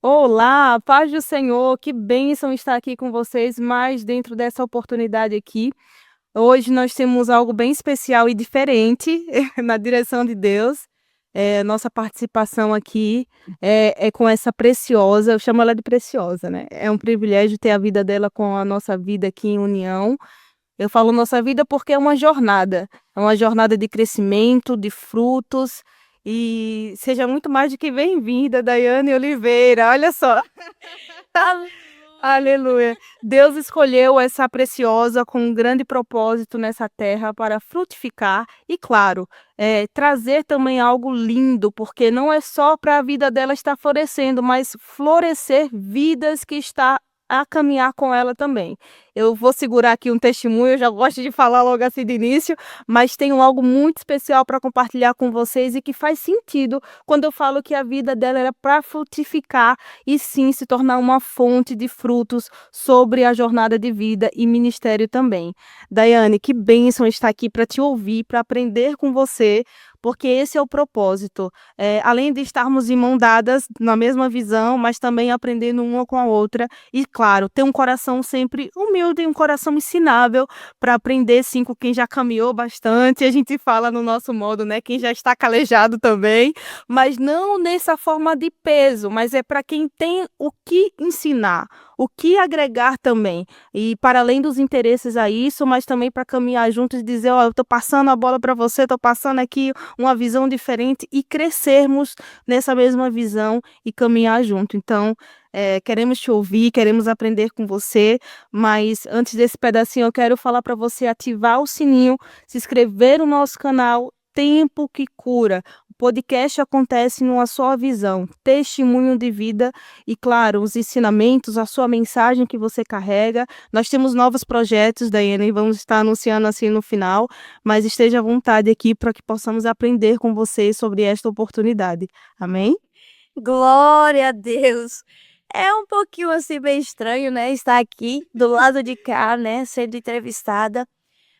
Olá, paz do Senhor, que bênção estar aqui com vocês, mais dentro dessa oportunidade aqui. Hoje nós temos algo bem especial e diferente na direção de Deus. Nossa participação aqui é com essa preciosa, eu chamo ela de preciosa, né? É um privilégio ter a vida dela com a nossa vida aqui em união. Eu falo nossa vida porque é uma jornada de crescimento, de frutos. E seja muito mais do que bem-vinda, Daiane Oliveira. Olha só. Aleluia. Deus escolheu essa preciosa com um grande propósito nessa terra para frutificar e, claro, trazer também algo lindo, porque não é só para a vida dela estar florescendo, mas florescer vidas que está a caminhar com ela também. Eu vou segurar aqui um testemunho, eu já gosto de falar logo assim de início, mas tenho algo muito especial para compartilhar com vocês e que faz sentido quando eu falo que a vida dela era para frutificar e sim se tornar uma fonte de frutos sobre a jornada de vida e ministério também. Daiane, que bênção estar aqui para te ouvir, para aprender com você, porque esse é o propósito. Além de estarmos em mão dadas na mesma visão, mas também aprendendo uma com a outra e, claro, ter um coração sempre humilde e um coração ensinável para aprender sim com quem já caminhou bastante. A gente fala no nosso modo, né? Quem já está calejado também, mas não nessa forma de peso, mas é para quem tem o que ensinar, o que agregar também. E para além dos interesses a isso, mas também para caminhar juntos e dizer, ó, eu estou passando a bola para você, estou passando aqui uma visão diferente e crescermos nessa mesma visão e caminhar junto. Então, queremos te ouvir, queremos aprender com você, mas antes desse pedacinho eu quero falar para você ativar o sininho, se inscrever no nosso canal Tempo que Cura. O podcast acontece numa só visão, testemunho de vida e, claro, os ensinamentos, a sua mensagem que você carrega. Nós temos novos projetos, Daiane, e vamos estar anunciando assim no final, mas esteja à vontade aqui para que possamos aprender com você sobre esta oportunidade. Amém? Glória a Deus. É um pouquinho, assim, meio estranho, né, estar aqui do lado de cá, né, sendo entrevistada,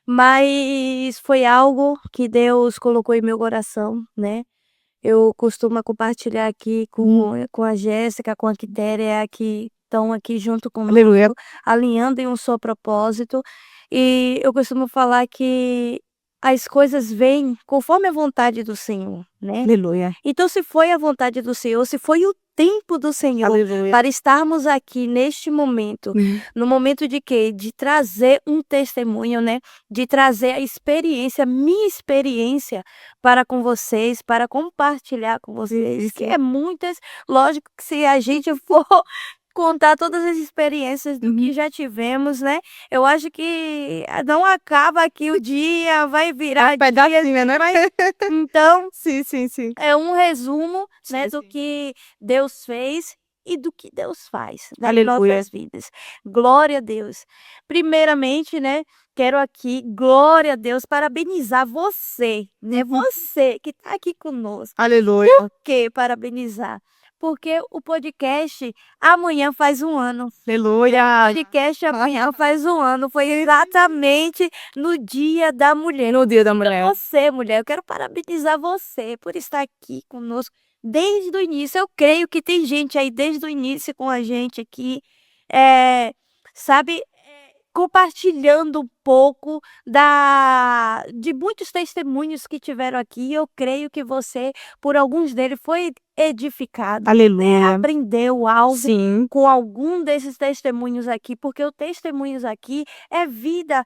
mas foi algo que Deus colocou em meu coração, né. Eu costumo compartilhar aqui com a Jéssica, com a Quitéria, que estão aqui junto conosco, Aleluia, alinhando em um só propósito, e eu costumo falar que as coisas vêm conforme a vontade do Senhor, né. aleluia, Então, se foi a vontade do Senhor, se foi o tempo do Senhor aleluia. para estarmos aqui neste momento, no momento de quê? De trazer um testemunho, né, de trazer a experiência, minha experiência para com vocês, para compartilhar com vocês, que Isso. é muitas, lógico que se a gente for contar todas as experiências do que já tivemos, né, eu acho que não acaba aqui o dia, vai virar dia, Pedacinho, né? mas então Sim, sim, sim. é um resumo, né, Sim, do sim. que Deus fez e do que Deus faz nas Aleluia. nossas vidas. Glória a Deus. Primeiramente, né, quero aqui, glória a Deus, parabenizar você, né, você que está aqui conosco. Aleluia. Por que parabenizar? Porque o podcast amanhã faz um ano. Aleluia. Podcast amanhã faz um ano, foi exatamente no Dia da Mulher. No dia da Então mulher. você, mulher, eu quero parabenizar você por estar aqui conosco desde o início. Eu creio que tem gente aí desde o início com a gente aqui, sabe, compartilhando um pouco de muitos testemunhos que tiveram aqui. Eu creio que você, por alguns deles, foi edificado, né, Aleluia. aprendeu algo Sim. com algum desses testemunhos aqui, porque o testemunhos aqui é vida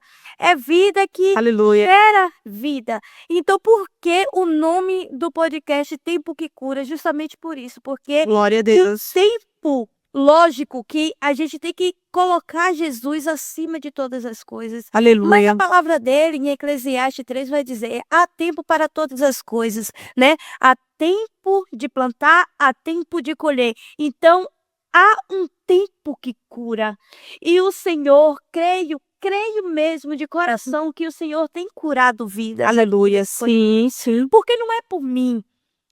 que Aleluia. gera vida. Então, por que o nome do podcast Tempo que Cura? Justamente por isso, porque Glória a o Deus. tempo, lógico que a gente tem que colocar Jesus acima de todas as coisas, mas a Aleluia. palavra dele em Eclesiastes 3 vai dizer: há tempo para todas as coisas, né? Há tempo de plantar, há tempo de colher. Então, há um tempo que cura. E o Senhor, creio mesmo de coração que o Senhor tem curado vidas. Aleluia. Sim, sim. Porque não é por mim,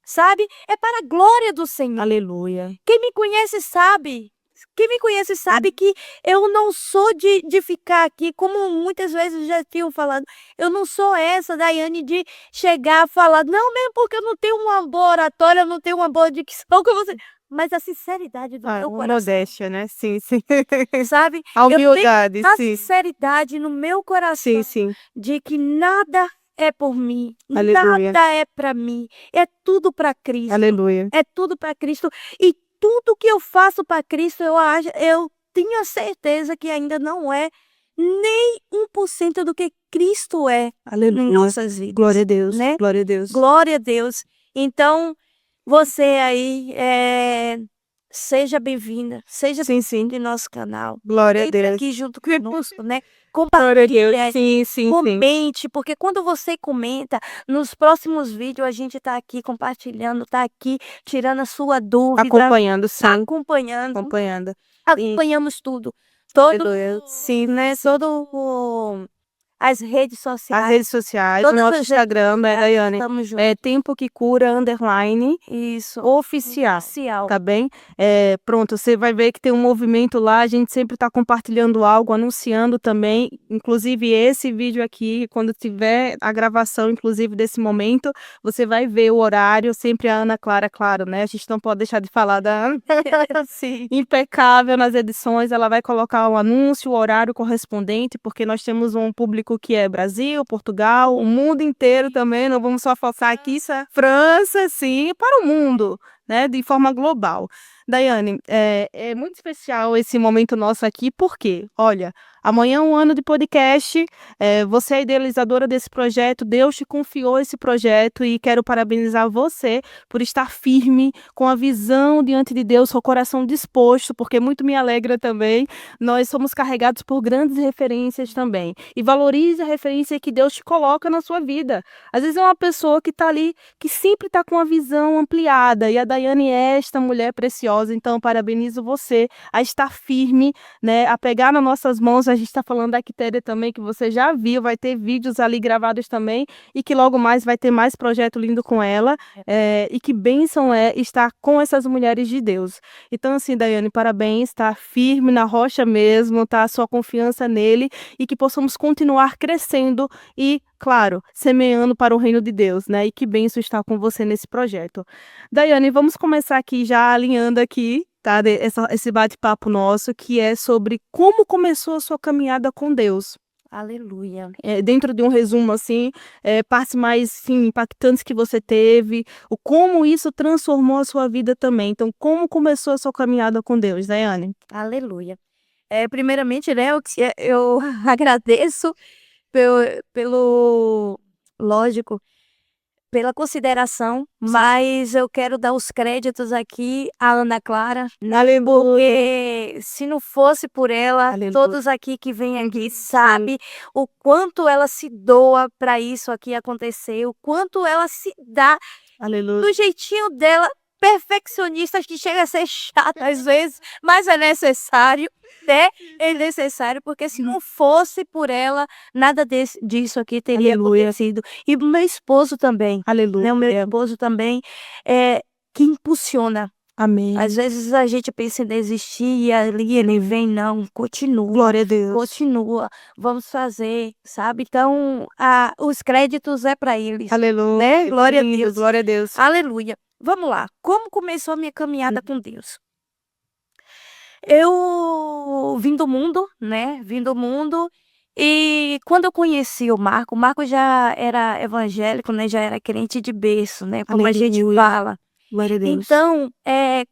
sabe? É para a glória do Senhor. Aleluia. Quem me conhece sabe. Quem me conhece sabe que eu não sou de ficar aqui, como muitas vezes já tinham falado, eu não sou essa, Daiane, de chegar a falar, não, mesmo porque eu não tenho uma boa oratória, eu não tenho uma boa dicção, que você... mas a sinceridade do meu coração, modéstia, né? Sim, sim. sabe? A Eu tenho humildade, a sim. sinceridade no meu Sim, coração sim. de que nada é por mim, Aleluia. nada é para mim, é tudo para Cristo, Aleluia. é tudo para Cristo. E tudo que eu faço para Cristo, eu tenho a certeza que ainda não é nem 1% do que Cristo é em Aleluia. nossas vidas, Glória a Deus. né? Glória a Deus. Glória a Deus. Então, você aí, seja bem-vinda, seja Sim, sim. bem-vindo em nosso canal. Glória a Entre Deus. aqui junto conosco, né? Glória a Deus. Compartilhe, Sim, sim, sim. comente, porque quando você comenta, nos próximos vídeos a gente tá aqui compartilhando, tá aqui tirando a sua dúvida, Acompanhando, sim. acompanhando, Acompanhando. acompanhamos tudo. Todo, Aleluia. Sim, né? As redes As sociais, redes sociais, o todas nosso as redes Instagram, né, sociais, Daiane? estamos juntos. É Tempo que Cura _ Isso, oficial, oficial. tá bem? Pronto, você vai ver que tem um movimento lá, a gente sempre está compartilhando algo, anunciando também, inclusive esse vídeo aqui, quando tiver a gravação, inclusive desse momento, você vai ver o horário, sempre a Ana Clara, claro, né? A gente não pode deixar de falar da Ana. Sim. Impecável nas edições, ela vai colocar o anúncio, o horário correspondente, porque nós temos um público que é Brasil, Portugal, o mundo inteiro também, não vamos só focar aqui, França, sim, para o mundo, né, de forma global. Daiane, é muito especial esse momento nosso aqui, porque, olha, amanhã é um ano de podcast, você é a idealizadora desse projeto, Deus te confiou esse projeto e quero parabenizar você por estar firme, com a visão diante de Deus, com o coração disposto, porque muito me alegra também, nós somos carregados por grandes referências também, e valorize a referência que Deus te coloca na sua vida. Às vezes é uma pessoa que está ali, que sempre está com a visão ampliada, e a Daiane é esta mulher preciosa, então parabenizo você a estar firme, né, a pegar nas nossas mãos. A gente está falando da Quitéria também, que você já viu, vai ter vídeos ali gravados também, e que logo mais vai ter mais projeto lindo com ela, e que bênção é estar com essas mulheres de Deus. Então assim, Daiane, parabéns, tá firme na rocha mesmo, tá, a sua confiança nele, e que possamos continuar crescendo e, claro, semeando para o reino de Deus, né? E que bênção estar com você nesse projeto. Daiane, vamos começar aqui já alinhando aqui, tá? Esse bate-papo nosso, que é sobre como começou a sua caminhada com Deus. Aleluia. Dentro de um resumo, assim, partes mais, sim, impactantes que você teve, o como isso transformou a sua vida também. Então, como começou a sua caminhada com Deus, Daiane? Aleluia. Primeiramente, né, eu agradeço pelo lógico, pela consideração, mas eu quero dar os créditos aqui à Ana Clara, Aleluia. porque se não fosse por ela, Aleluia. todos aqui que vêm aqui sabe o quanto ela se doa para isso aqui acontecer, o quanto ela se dá Aleluia. do jeitinho dela, perfeccionista, que chega a ser chata às vezes, mas é necessário, né? É necessário, porque se não fosse por ela, nada disso aqui teria Aleluia. acontecido. E o meu esposo também, Aleluia. né? O meu esposo também é que impulsiona. Amém. Às vezes a gente pensa em desistir e ali ele vem, não, continua. Glória a Deus. Continua, vamos fazer, sabe? Então, os créditos é para eles, Aleluia. né? Glória a Lindo, Deus. glória a Deus. Aleluia. Vamos lá. Como começou a minha caminhada com Deus? Eu vim do mundo, né? Vim do mundo e quando eu conheci o Marco já era evangélico, né? Já era crente de berço, né? Como a gente Aleluia. fala. Glória a Deus. Então,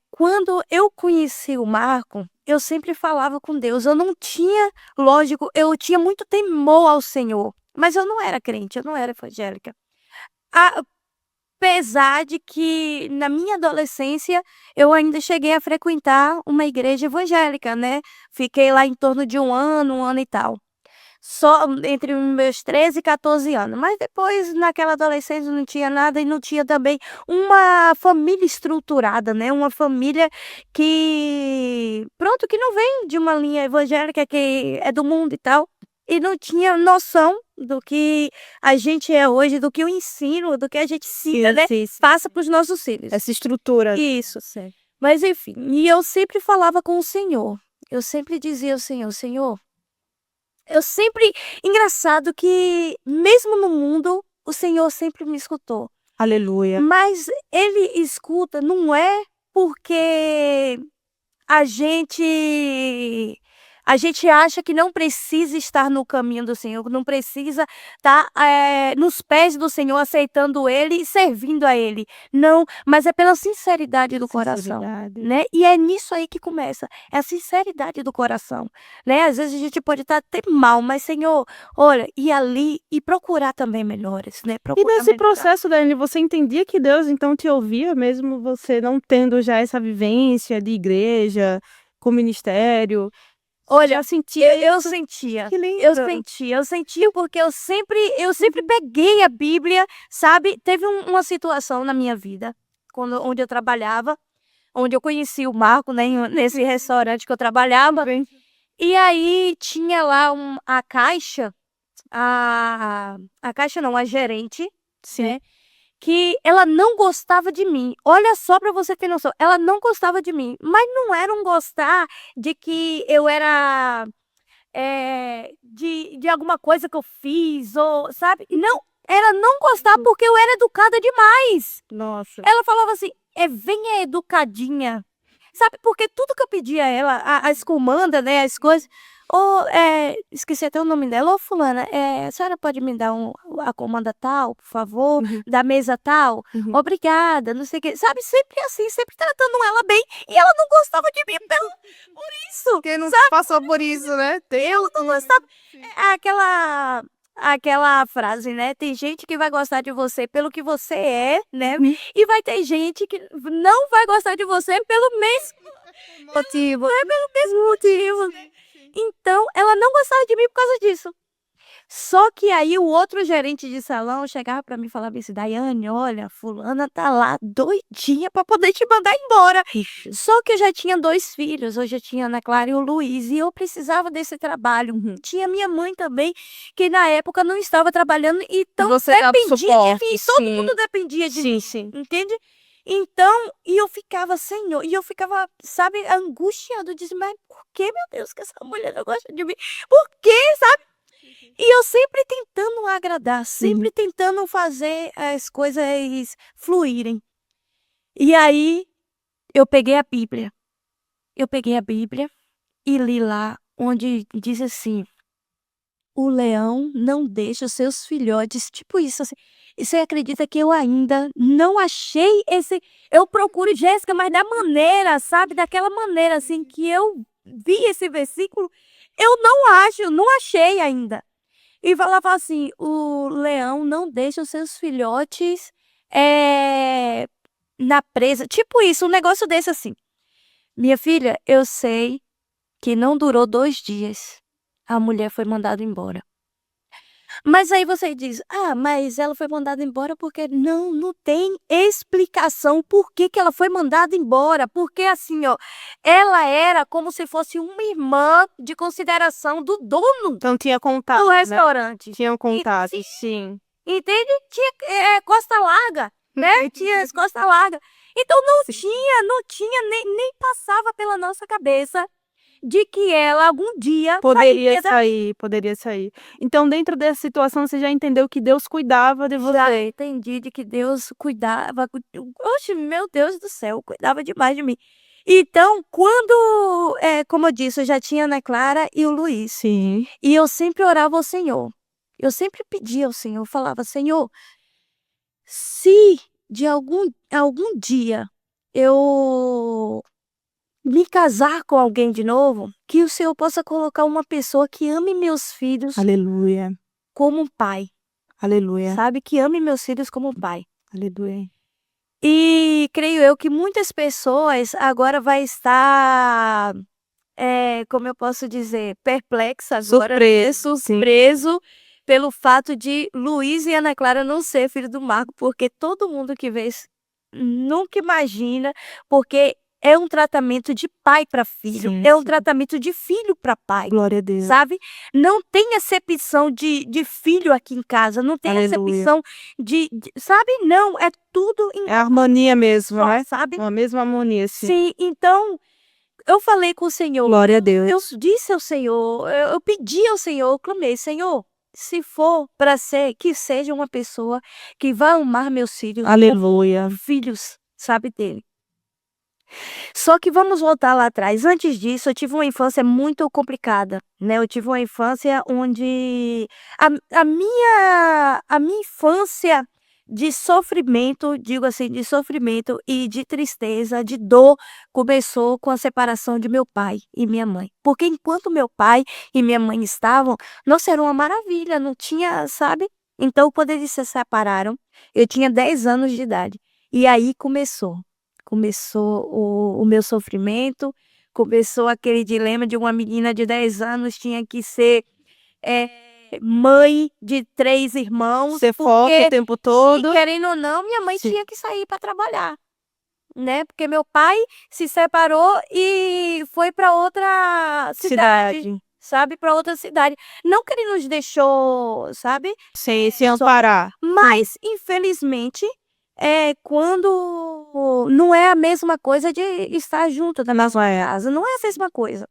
quando eu conheci o Marco, eu sempre falava com Deus. Eu não tinha, lógico, eu tinha muito temor ao Senhor, mas eu não era crente, eu não era evangélica. Apesar de que na minha adolescência eu ainda cheguei a frequentar uma igreja evangélica, né? Fiquei lá em torno de um ano e tal. Só entre os meus 13 e 14 anos. Mas depois, naquela adolescência, não tinha nada e não tinha também uma família estruturada, né? Uma família que, pronto, que não vem de uma linha evangélica, que é do mundo e tal. E não tinha noção do que a gente é hoje, do que eu ensino, do que a gente ensina, né? Passa para os nossos filhos. Essa estrutura. Isso. Mas enfim, e eu sempre falava com o Senhor. Eu sempre dizia ao Senhor, Senhor, eu sempre... Engraçado que mesmo no mundo, o Senhor sempre me escutou. Aleluia. Mas Ele escuta, não é porque a gente acha que não precisa estar no caminho do Senhor, não precisa estar, nos pés do Senhor, aceitando Ele e servindo a Ele. Não, mas é pela sinceridade do coração, Sinceridade. né. E é nisso aí que começa, é a sinceridade do coração, né. Às vezes a gente pode estar até mal, mas Senhor, olha, ir ali e procurar também melhores, né, E procurar nesse melhorar. processo, Daiane, você entendia que Deus então te ouvia, mesmo você não tendo já essa vivência de igreja, com ministério? Você Olha, já sentia eu isso? sentia, Que lindo. eu sentia porque eu sempre peguei a Bíblia, sabe. Teve uma situação na minha vida, onde eu trabalhava, onde eu conheci o Marco, né, nesse restaurante que eu trabalhava, Bem, e aí tinha lá a caixa, a caixa não, a gerente, sim. né, que ela não gostava de mim. Olha só para você ter noção, ela não gostava de mim, mas não era um gostar de que eu era de alguma coisa que eu fiz ou sabe, não, era não gostar porque eu era educada demais. Nossa. Ela falava assim: venha educadinha", sabe, porque tudo que eu pedia a ela, as comandas, né, as coisas, esqueci até o nome dela: "Ô fulana, a senhora pode me dar a comanda tal, por favor, Uhum, da mesa tal? uhum. Obrigada", não sei o quê, sabe, sempre assim, sempre tratando ela bem, e ela não gostava de mim por isso. Quem não passou por isso, né? Eu não gostava. É aquela frase, né, tem gente que vai gostar de você pelo que você é, né, Uhum. e vai ter gente que não vai gostar de você pelo mesmo motivo, é pelo mesmo motivo, né. Então, ela não gostava de mim por causa disso. Só que aí o outro gerente de salão chegava pra mim e falava assim: "Daiane, olha, fulana tá lá doidinha pra poder te mandar embora". Ixi. Só que eu já tinha 2 filhos, eu já tinha a Ana Clara e o Luiz, e eu precisava desse trabalho. Uhum. Tinha minha mãe também, que na época não estava trabalhando, então Você dava dependia de suporte, mim, todo sim. mundo dependia de Sim, mim, sim. entende? Então, e eu ficava: "Senhor", e eu ficava, sabe, angustiada, eu disse: "Mas por que, meu Deus, que essa mulher não gosta de mim? Por quê?", sabe? E eu sempre tentando agradar, Uhum. sempre tentando fazer as coisas fluírem. E aí, eu peguei a Bíblia, eu peguei a Bíblia e li lá onde diz assim: "O leão não deixa os seus filhotes", tipo isso, assim. E você acredita que eu ainda não achei esse, eu procuro, Jéssica, mas da maneira, sabe, daquela maneira, assim, que eu vi esse versículo, eu não acho, não achei ainda. E falava assim: "O leão não deixa os seus filhotes, eh, na presa", tipo isso, um negócio desse assim. Minha filha, eu sei que não durou 2 dias, a mulher foi mandada embora. Mas aí você diz: "Ah, mas ela foi mandada embora porque", não, não tem explicação por que que ela foi mandada embora, porque assim, ó, ela era como se fosse uma irmã de consideração do dono Então tinha contato, do né? restaurante. Tinham E contato, sim, sim. entende? Tinha, costa larga, né, tinha as costa larga. Então não Sim. tinha, nem passava pela nossa cabeça de que ela algum dia Poderia sairia da. sair, poderia sair. Então dentro dessa situação você já entendeu que Deus cuidava de Já você. entendi de que Deus cuidava, oxe, meu Deus do céu, cuidava demais de mim. Então, quando, como eu disse, eu já tinha a Ana Clara e o Luiz, Sim. e eu sempre orava ao Senhor. Eu sempre pedia ao Senhor, eu falava: "Senhor, se de algum dia eu me casar com alguém de novo, que o Senhor possa colocar uma pessoa que ame meus filhos Aleluia, como um pai", aleluia, sabe, que ame meus filhos como um pai. aleluia. E creio eu que muitas pessoas agora vai estar, como eu posso dizer, perplexa agora, né, Surpreso, sim. surpreso pelo fato de Luiz e Ana Clara não ser filho do Marco, porque todo mundo que vê isso nunca imagina, porque é um tratamento de pai para filho, Sim, é um sim. tratamento de filho para pai, Glória a Deus. sabe. Não tem acepção de filho aqui em casa, não tem Aleluia. acepção de sabe, não, é tudo em É a harmonia mesmo, só, né? sabe. Uma mesma harmonia, sim. Sim, então eu falei com o Senhor, Glória a eu Deus. disse ao Senhor, eu pedi ao Senhor, eu clamei: "Senhor, se for para ser, que seja uma pessoa que vai amar meus filhos como Aleluia. filhos, sabe, dele". Só que vamos voltar lá atrás. Antes disso, eu tive uma infância muito complicada, né, eu tive uma infância onde a a minha infância de sofrimento, digo assim, de sofrimento e de tristeza, de dor, começou com a separação de meu pai e minha mãe. Porque enquanto meu pai e minha mãe estavam, nossa, era uma maravilha, não tinha, sabe. Então quando eles se separaram, eu tinha 10 anos de idade, e aí começou o meu sofrimento, começou aquele dilema de uma menina de 10 anos tinha que ser, mãe de 3 irmãos, Ser forte o porque tempo sim, todo. querendo ou não, minha mãe Sim. tinha que sair para trabalhar, né, porque meu pai se separou e foi para outra cidade, Cidade. sabe, para outra cidade. Não que ele nos deixou, sabe, Se só, amparar. mas infelizmente, quando não é a mesma coisa de estar junto na mesma casa, não é a mesma coisa.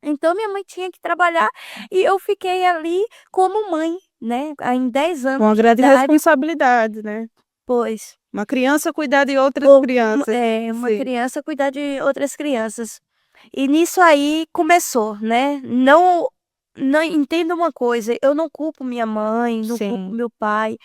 Então minha mãe tinha que trabalhar e eu fiquei ali como mãe, né, em 10 anos Uma de grande idade. responsabilidade, né. Pois. Uma criança cuidar de outras crianças. Uma Sim. criança cuidar de outras crianças. E nisso aí começou, né, não entenda uma coisa, eu não culpo minha mãe, não culpo Sim. meu pai,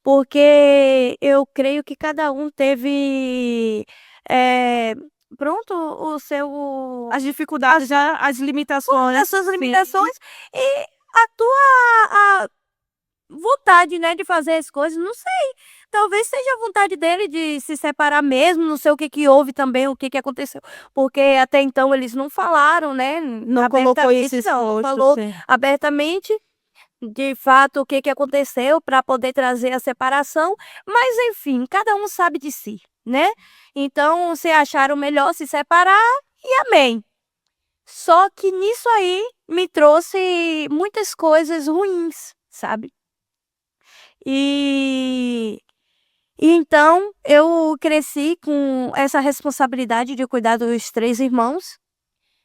porque eu creio que cada um teve, eh, pronto, o seu As dificuldades já as limitações. as suas Sim. limitações e a tua a vontade, né, de fazer as coisas, não sei, talvez seja a vontade dele de se separar mesmo, não sei o que que houve também, o que que aconteceu, porque até então eles não falaram, né, Não colocou esse abertamente não, esforço, falou sim. abertamente, de fato, o que que aconteceu para poder trazer a separação, mas enfim, cada um sabe de si, né. Então se acharam melhor se separar e amém. Só que nisso aí me trouxe muitas coisas ruins, sabe. E então eu cresci com essa responsabilidade de cuidar dos 3 irmãos,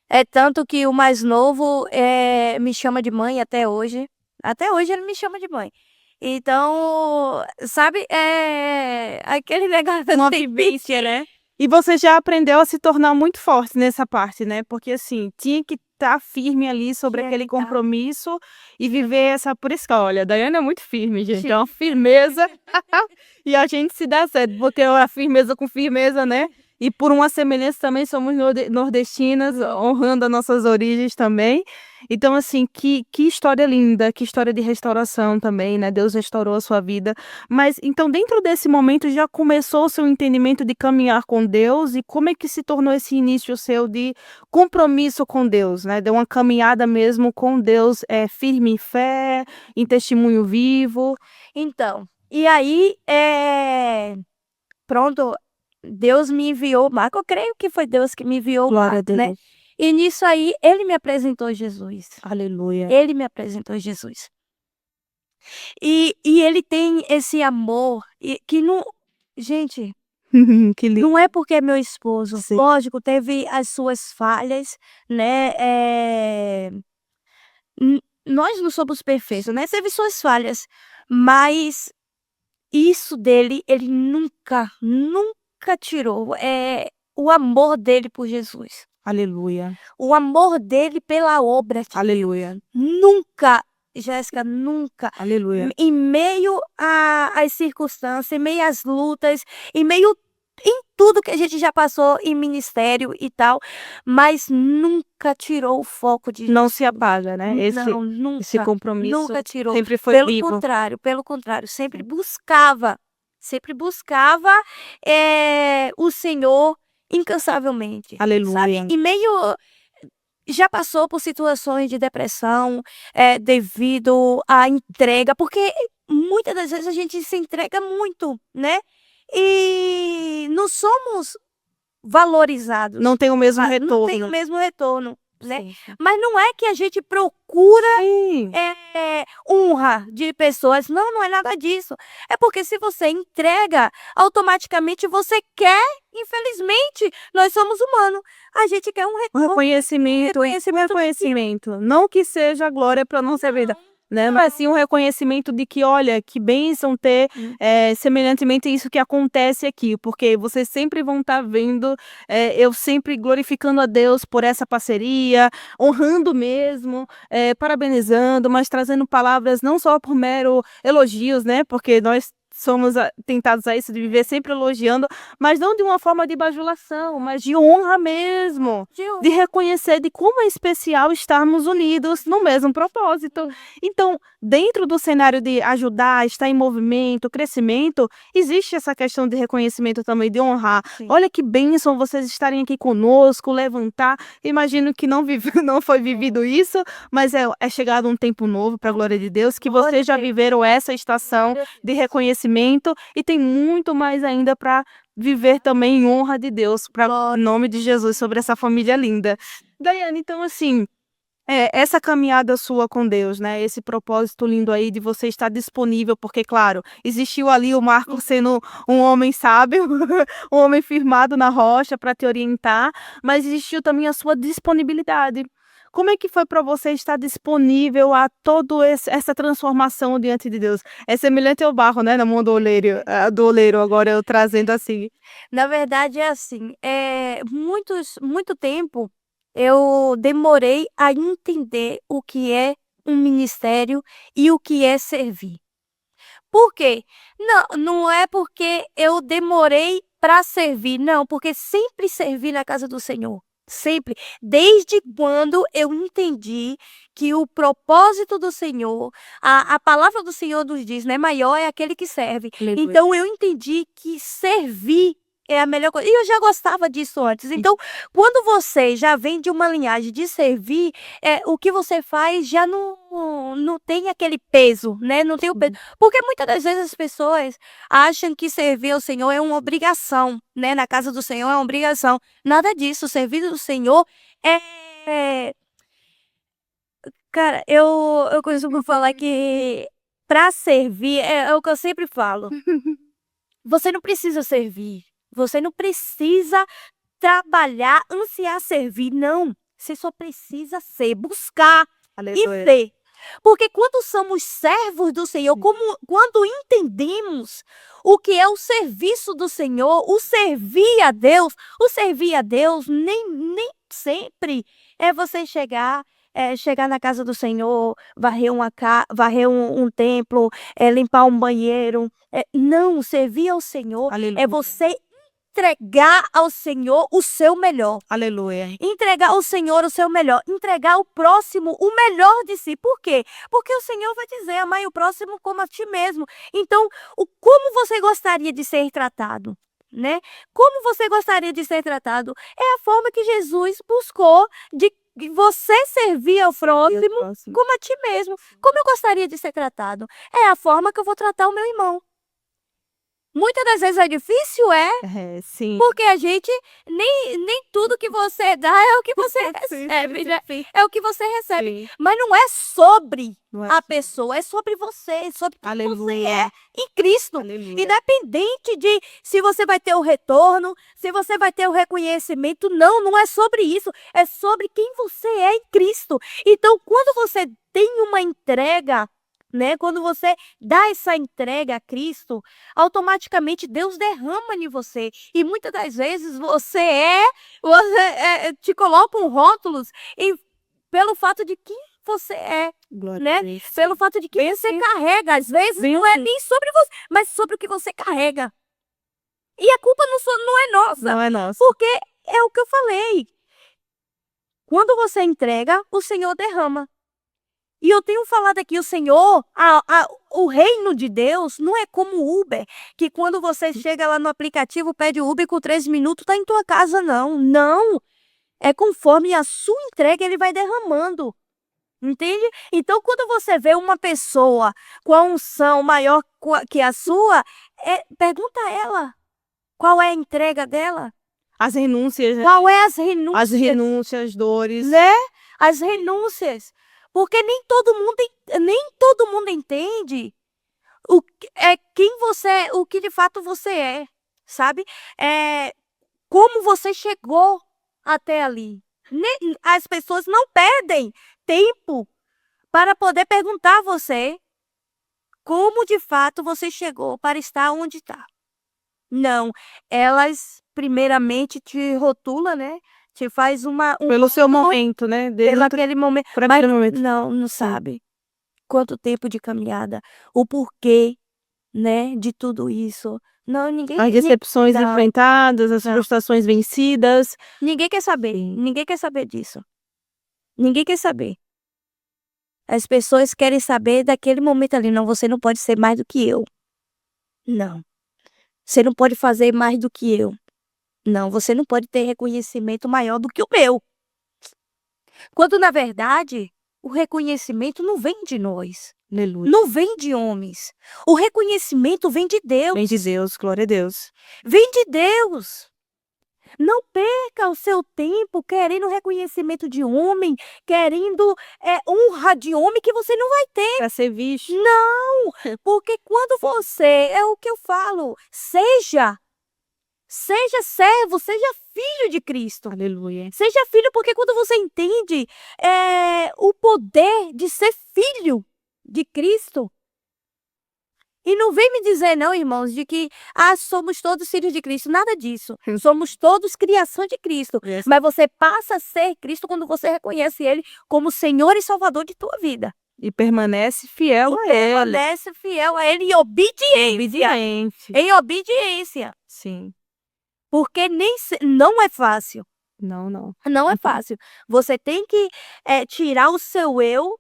é tanto que o mais novo, me chama de mãe até hoje ele me chama de mãe. Então, sabe, aquele negócio Uma assim. vivência, né. E você já aprendeu a se tornar muito forte nessa parte, né, porque, assim, tinha que estar firme ali sobre Tinha aquele que estar. compromisso e viver essa por isso que olha, a Daiane é muito firme, gente, é uma firmeza e a gente se dá certo, porque a firmeza com firmeza, né, e por uma semelhança também somos nordestinas, honrando as nossas origens também. Então, assim, que história linda, que história de restauração também, né, Deus restaurou a sua vida. Mas então dentro desse momento já começou o seu entendimento de caminhar com Deus e como é que se tornou esse início seu de compromisso com Deus, né, de uma caminhada mesmo com Deus, firme em fé, em testemunho vivo? Então, e aí, pronto, Deus me enviou Marco, eu creio que foi Deus que me enviou o Glória a Marco, né. Deus. E nisso aí ele me apresentou Jesus, Aleluia. ele me apresentou Jesus. E ele tem esse amor e que não, gente, Que lindo. não é porque é meu esposo, Sim. lógico, teve as suas falhas, né, nós não somos perfeitos, né, teve suas falhas, mas isso dele, ele nunca, nunca tirou, o amor dele por Jesus, Aleluia. o amor dele pela obra de Deus. Aleluia. Nunca, Jéssica, nunca, Aleluia. em meio às circunstâncias, em meio às lutas, em tudo que a gente já passou em ministério e tal, mas nunca tirou o foco de Não se apaga, né, não, esse nunca, compromisso nunca tirou. sempre foi vivo. Pelo contrário, sempre buscava, o Senhor incansavelmente, sabe. Aleluia. Em meio já passou por situações de depressão, devido à entrega, porque muitas das vezes a gente se entrega muito, né, e não somos valorizados, Não tem o mesmo não tem o retorno. mesmo retorno, né. Sim, sim. Mas não é que a gente procura, Sim. honra de pessoas, não, não é nada disso. É porque se você entrega, automaticamente você quer, infelizmente, nós somos humanos, a gente quer um O retorno, reconhecimento, reconhecimento. não que seja glória para nossa vida, né, mas sim um reconhecimento de que: "Olha, que bênção ter, semelhantemente isso que acontece aqui", porque vocês sempre vão estar vendo, eu sempre glorificando a Deus por essa parceria, honrando mesmo, parabenizando, mas trazendo palavras não só por mero elogios, né, porque nós somos tentados a isso, de viver sempre elogiando, mas não de uma forma de bajulação, mas de honra mesmo, de reconhecer de como é especial estarmos unidos no mesmo propósito. Então, dentro do cenário de ajudar, estar em movimento, crescimento, existe essa questão de reconhecimento também, de honrar. Sim. Olha que bênção vocês estarem aqui conosco, levantar. Imagino que não, não foi vivido isso, mas é chegado um tempo novo para a glória de Deus, que Glória vocês já a Deus. viveram essa estação Glória a de Deus. reconhecimento e tem muito mais ainda para viver também em honra de Deus, para o nome de Jesus, sobre essa família linda. Daiane, então assim, essa caminhada sua com Deus, né, esse propósito lindo aí de você estar disponível, porque claro, existiu ali o Marco sendo um homem sábio, um homem firmado na rocha para te orientar, mas existiu também a sua disponibilidade. Como é que foi para você estar disponível a todo essa transformação diante de Deus? É semelhante ao barro, né, na mão do oleiro, agora eu trazendo assim. Na verdade é assim, muito tempo eu demorei a entender o que é um ministério e o que é servir. Por quê? Não é porque eu demorei para servir, não, porque sempre servi na casa do Senhor, sempre. Desde quando eu entendi que o propósito do Senhor, a palavra do Senhor nos diz, né, maior é aquele que serve. Aleluia. Então eu entendi que servir é a melhor coisa. E eu já gostava disso antes. Então, quando você já vem de uma linhagem de servir, o que você faz já não tem aquele peso, né? Não tem o peso. Porque muitas das vezes as pessoas acham que servir ao Senhor é uma obrigação, né? Na casa do Senhor é uma obrigação. Nada disso. Servir ao Senhor é. Cara, eu costumo falar que para servir, é o que eu sempre falo. Você não precisa servir. Você não precisa trabalhar, ansiar servir, não. Você só precisa ser, buscar e Aleluia. ser. Porque quando somos servos do Senhor, quando entendemos o que é o serviço do Senhor, o servir a Deus nem sempre é você chegar na casa do Senhor, varrer um templo, limpar um banheiro. Não, servir ao Senhor é Aleluia. você entregar ao Senhor o seu melhor. Aleluia. Entregar ao Senhor o seu melhor, entregar ao próximo o melhor de si. Por quê? Porque o Senhor vai dizer: amai o próximo como a ti mesmo. Então, como você gostaria de ser tratado? Né? Como você gostaria de ser tratado? É a forma que Jesus buscou de você servir ao próximo como a ti mesmo. Como eu gostaria de ser tratado? É a forma que eu vou tratar o meu irmão. Muitas das vezes é difícil, Sim. porque a gente nem tudo que você dá é o que você recebe, né? É o que você recebe. Sim. Mas não é sobre Não é a pessoa, é sobre você, é sobre quem você Aleluia. é em Cristo. Aleluia. Independente de se você vai ter o retorno, se você vai ter o reconhecimento, não é sobre isso. É sobre quem você é em Cristo. Então, quando você tem uma entrega, né? Quando você dá essa entrega a Cristo, automaticamente Deus derrama em você. E muitas das vezes você te colocam rótulos pelo fato de quem você é, Glória né? a Deus. Pelo fato de que você carrega. Às vezes não é nem sobre você, mas sobre o que você carrega. E a culpa não é nossa, Não é nosso. porque é o que eu falei. Quando você entrega, o Senhor derrama. E eu tenho falado aqui, o Senhor, o reino de Deus não é como o Uber, que quando você chega lá no aplicativo, pede Uber e com 3 minutos está em tua casa, não. Não. É conforme a sua entrega, ele vai derramando. Entende? Então, quando você vê uma pessoa com a unção maior que a sua, pergunta a ela qual é a entrega dela. As renúncias, né? Qual é as renúncias? As renúncias, dores. Né? As renúncias. Porque nem todo mundo entende o que de fato você é, sabe? Como você chegou até ali. As pessoas não perdem tempo para poder perguntar a você como de fato você chegou para estar onde está. Não, elas primeiramente te rotula, né, te faz Pelo seu momento, né, pelo aquele momento, por mas aquele momento. não sabe quanto tempo de caminhada, o porquê, né, de tudo isso. Não, As decepções não, enfrentadas, as não. frustrações vencidas. Ninguém quer saber, Sim. ninguém quer saber disso. Ninguém quer saber. As pessoas querem saber daquele momento ali, não, você não pode ser mais do que eu. Não. Você não pode fazer mais do que eu. Não, você não pode ter reconhecimento maior do que o meu. Quando na verdade, o reconhecimento não vem de nós, Aleluia. não vem de homens. O reconhecimento vem de Deus. Vem de Deus, glória a Deus. Vem de Deus. Não perca o seu tempo querendo reconhecimento de homem, querendo honra de homem que você não vai ter. Para ser visto. Não, porque quando você, é o que eu falo, seja servo, seja filho de Cristo. Aleluia. Seja filho, porque quando você entende o poder de ser filho de Cristo, e não vem me dizer não, irmãos, de que somos todos filhos de Cristo, nada disso. Somos todos criação de Cristo. Yes. Mas você passa a ser Cristo quando você reconhece Ele como Senhor e Salvador de tua vida. E permanece fiel a Ele. Permanece fiel a Ele em obediência. Obediente. Em obediência. Sim. Porque não é fácil. Não, não. Não é fácil. Você tem que tirar o seu eu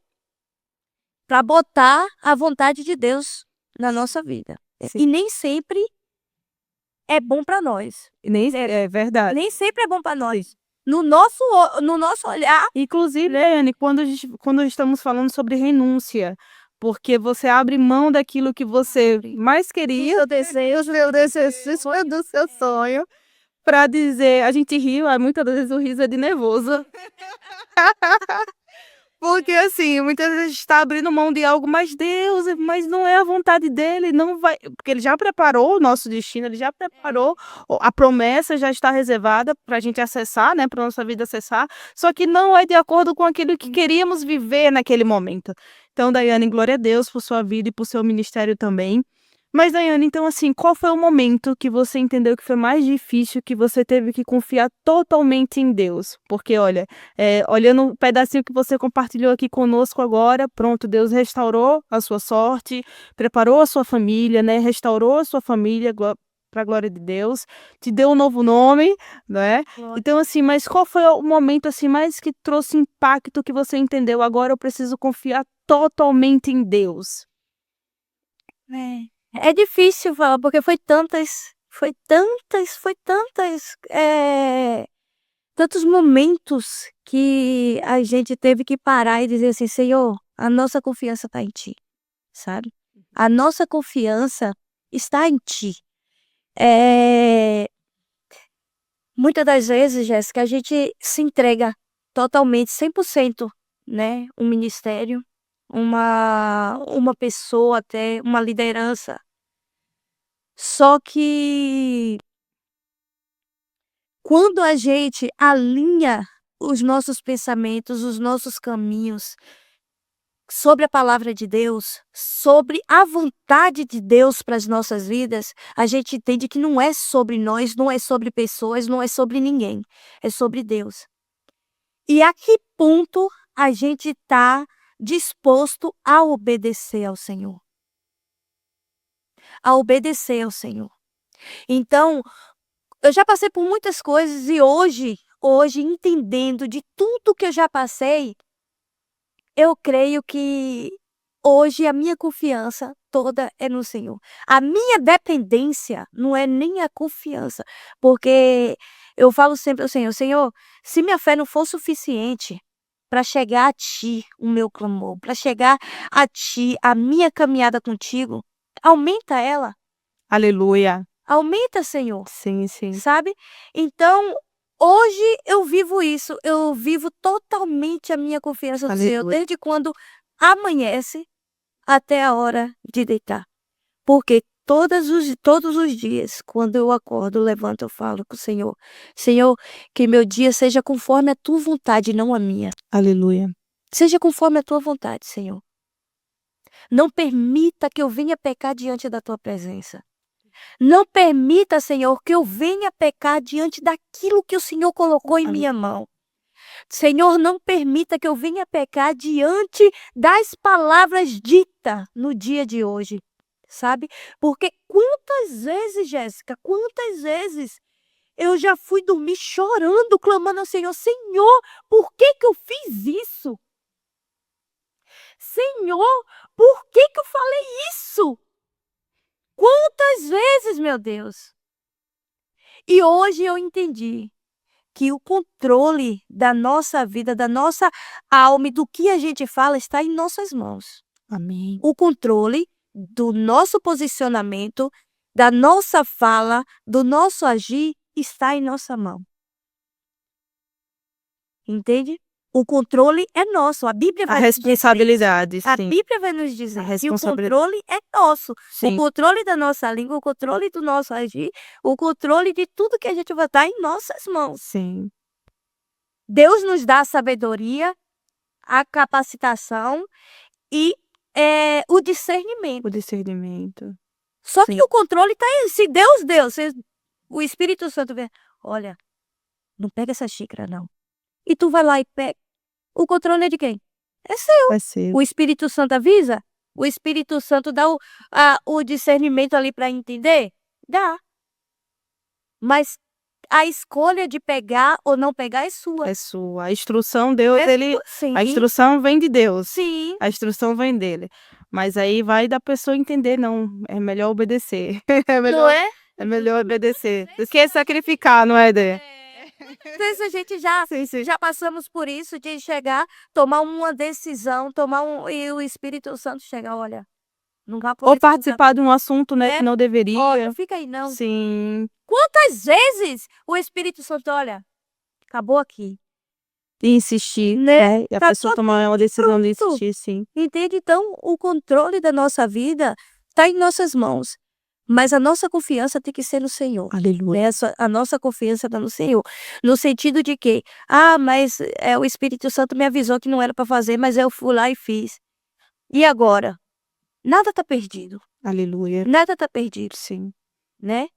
para botar a vontade de Deus na nossa vida. Sim. E nem sempre é bom para nós. É verdade. Nem sempre é bom para nós. No nosso olhar. Inclusive, Anne, quando estamos falando sobre renúncia, porque você abre mão daquilo que você mais queria, meu desejo do seu sonho, para dizer, a gente riu, muitas vezes o riso é de nervoso. Porque assim, muitas vezes a gente está abrindo mão de algo, mas Deus, mas não é a vontade dele, não vai, porque ele já preparou o nosso destino, ele já preparou, a promessa já está reservada para a gente acessar, né, para nossa vida acessar, só que não é de acordo com aquilo que queríamos viver naquele momento. Então, Daiane, glória a Deus por sua vida e por seu ministério também. Mas, Daiane, então assim, qual foi o momento que você entendeu que foi mais difícil, que você teve que confiar totalmente em Deus? Porque, olha, olhando um pedacinho que você compartilhou aqui conosco agora, pronto, Deus restaurou a sua sorte, preparou a sua família, né? Restaurou a sua família, para a glória de Deus, te deu um novo nome, né? Então, assim, mas qual foi o momento assim mais que trouxe impacto, que você entendeu? Agora eu preciso confiar totalmente em Deus. É difícil falar, porque foi tantos momentos que a gente teve que parar e dizer assim: Senhor, a nossa confiança está em Ti, sabe? A nossa confiança está em Ti. Muitas das vezes, Jéssica, a gente se entrega totalmente, 100%, né? Um ministério, uma pessoa até, uma liderança. Só que quando a gente alinha os nossos pensamentos, os nossos caminhos sobre a palavra de Deus, sobre a vontade de Deus para as nossas vidas, a gente entende que não é sobre nós, não é sobre pessoas, não é sobre ninguém, é sobre Deus. E a que ponto a gente está disposto a obedecer ao Senhor? A obedecer ao Senhor. Então, eu já passei por muitas coisas e hoje, entendendo de tudo que eu já passei, eu creio que hoje a minha confiança toda é no Senhor. A minha dependência não é nem a confiança, porque eu falo sempre ao Senhor: Senhor, se minha fé não for suficiente para chegar a Ti o meu clamor, para chegar a Ti a minha caminhada contigo, aumenta ela. Aleluia. Aumenta, Senhor. Sim, sim. Sabe? Então, hoje eu vivo isso. Eu vivo totalmente a minha confiança no Senhor, Aleluia. desde quando amanhece até a hora de deitar. Porque todos os dias, quando eu acordo, eu levanto, eu falo com o Senhor: Senhor, que meu dia seja conforme a tua vontade, não a minha. Aleluia. Seja conforme a tua vontade, Senhor. Não permita que eu venha pecar diante da tua presença. Não permita, Senhor, que eu venha pecar diante daquilo que o Senhor colocou em minha mão. Senhor, não permita que eu venha pecar diante das palavras ditas no dia de hoje, sabe? Porque quantas vezes, Jéssica, quantas vezes eu já fui dormir chorando, clamando ao Senhor, Senhor, por que que eu fiz isso? Senhor, por que que eu falei isso? Quantas vezes, meu Deus? E hoje eu entendi que o controle da nossa vida, da nossa alma e do que a gente fala está em nossas mãos. Amém. O controle do nosso posicionamento, da nossa fala, do nosso agir está em nossa mão. Entende? O controle é nosso. A Bíblia A vai nos dizer. responsabilidade, A sim. Bíblia vai nos dizer que o responsabilidade. controle é nosso. O Sim. controle da nossa língua, o controle do nosso agir, o controle de tudo que a gente vai estar em nossas mãos. Sim. Deus nos dá a sabedoria, a capacitação e o discernimento. O discernimento. Só Sim. que o controle está aí. Se Deus deu, se o Espírito Santo vê, olha, não pega essa xícara não. E tu vai lá e pega. O controle é de quem? É seu. É seu. O Espírito Santo avisa? O Espírito Santo dá o discernimento ali para entender? Dá. Mas a escolha de pegar ou não pegar é sua. É sua. A instrução, Deus, É ele... sua. Sim. A instrução vem de Deus. Sim. A instrução vem dele. Mas aí vai da pessoa entender, não, é melhor obedecer. Não é? É melhor obedecer do que sacrificar, não é, Dê? Às vezes a gente já Sim. já passamos por isso de chegar, tomar uma decisão, e o Espírito Santo chegar, olha, não vá por Ou esse lugar. participar de um assunto, né, É. que não deveria. Olha, fica aí não. Sim. Quantas vezes o Espírito Santo, olha, acabou aqui. E insistir, Né? E a Tá pessoa tudo tomar uma decisão de pronto. insistir, sim. Entende? Então, o controle da nossa vida está em nossas mãos. Mas a nossa confiança tem que ser no Senhor. Aleluia. A nossa confiança está no Senhor. No sentido de que, mas o Espírito Santo me avisou que não era para fazer, mas eu fui lá e fiz. E agora? Nada está perdido. Aleluia. Nada está perdido, Sim. né?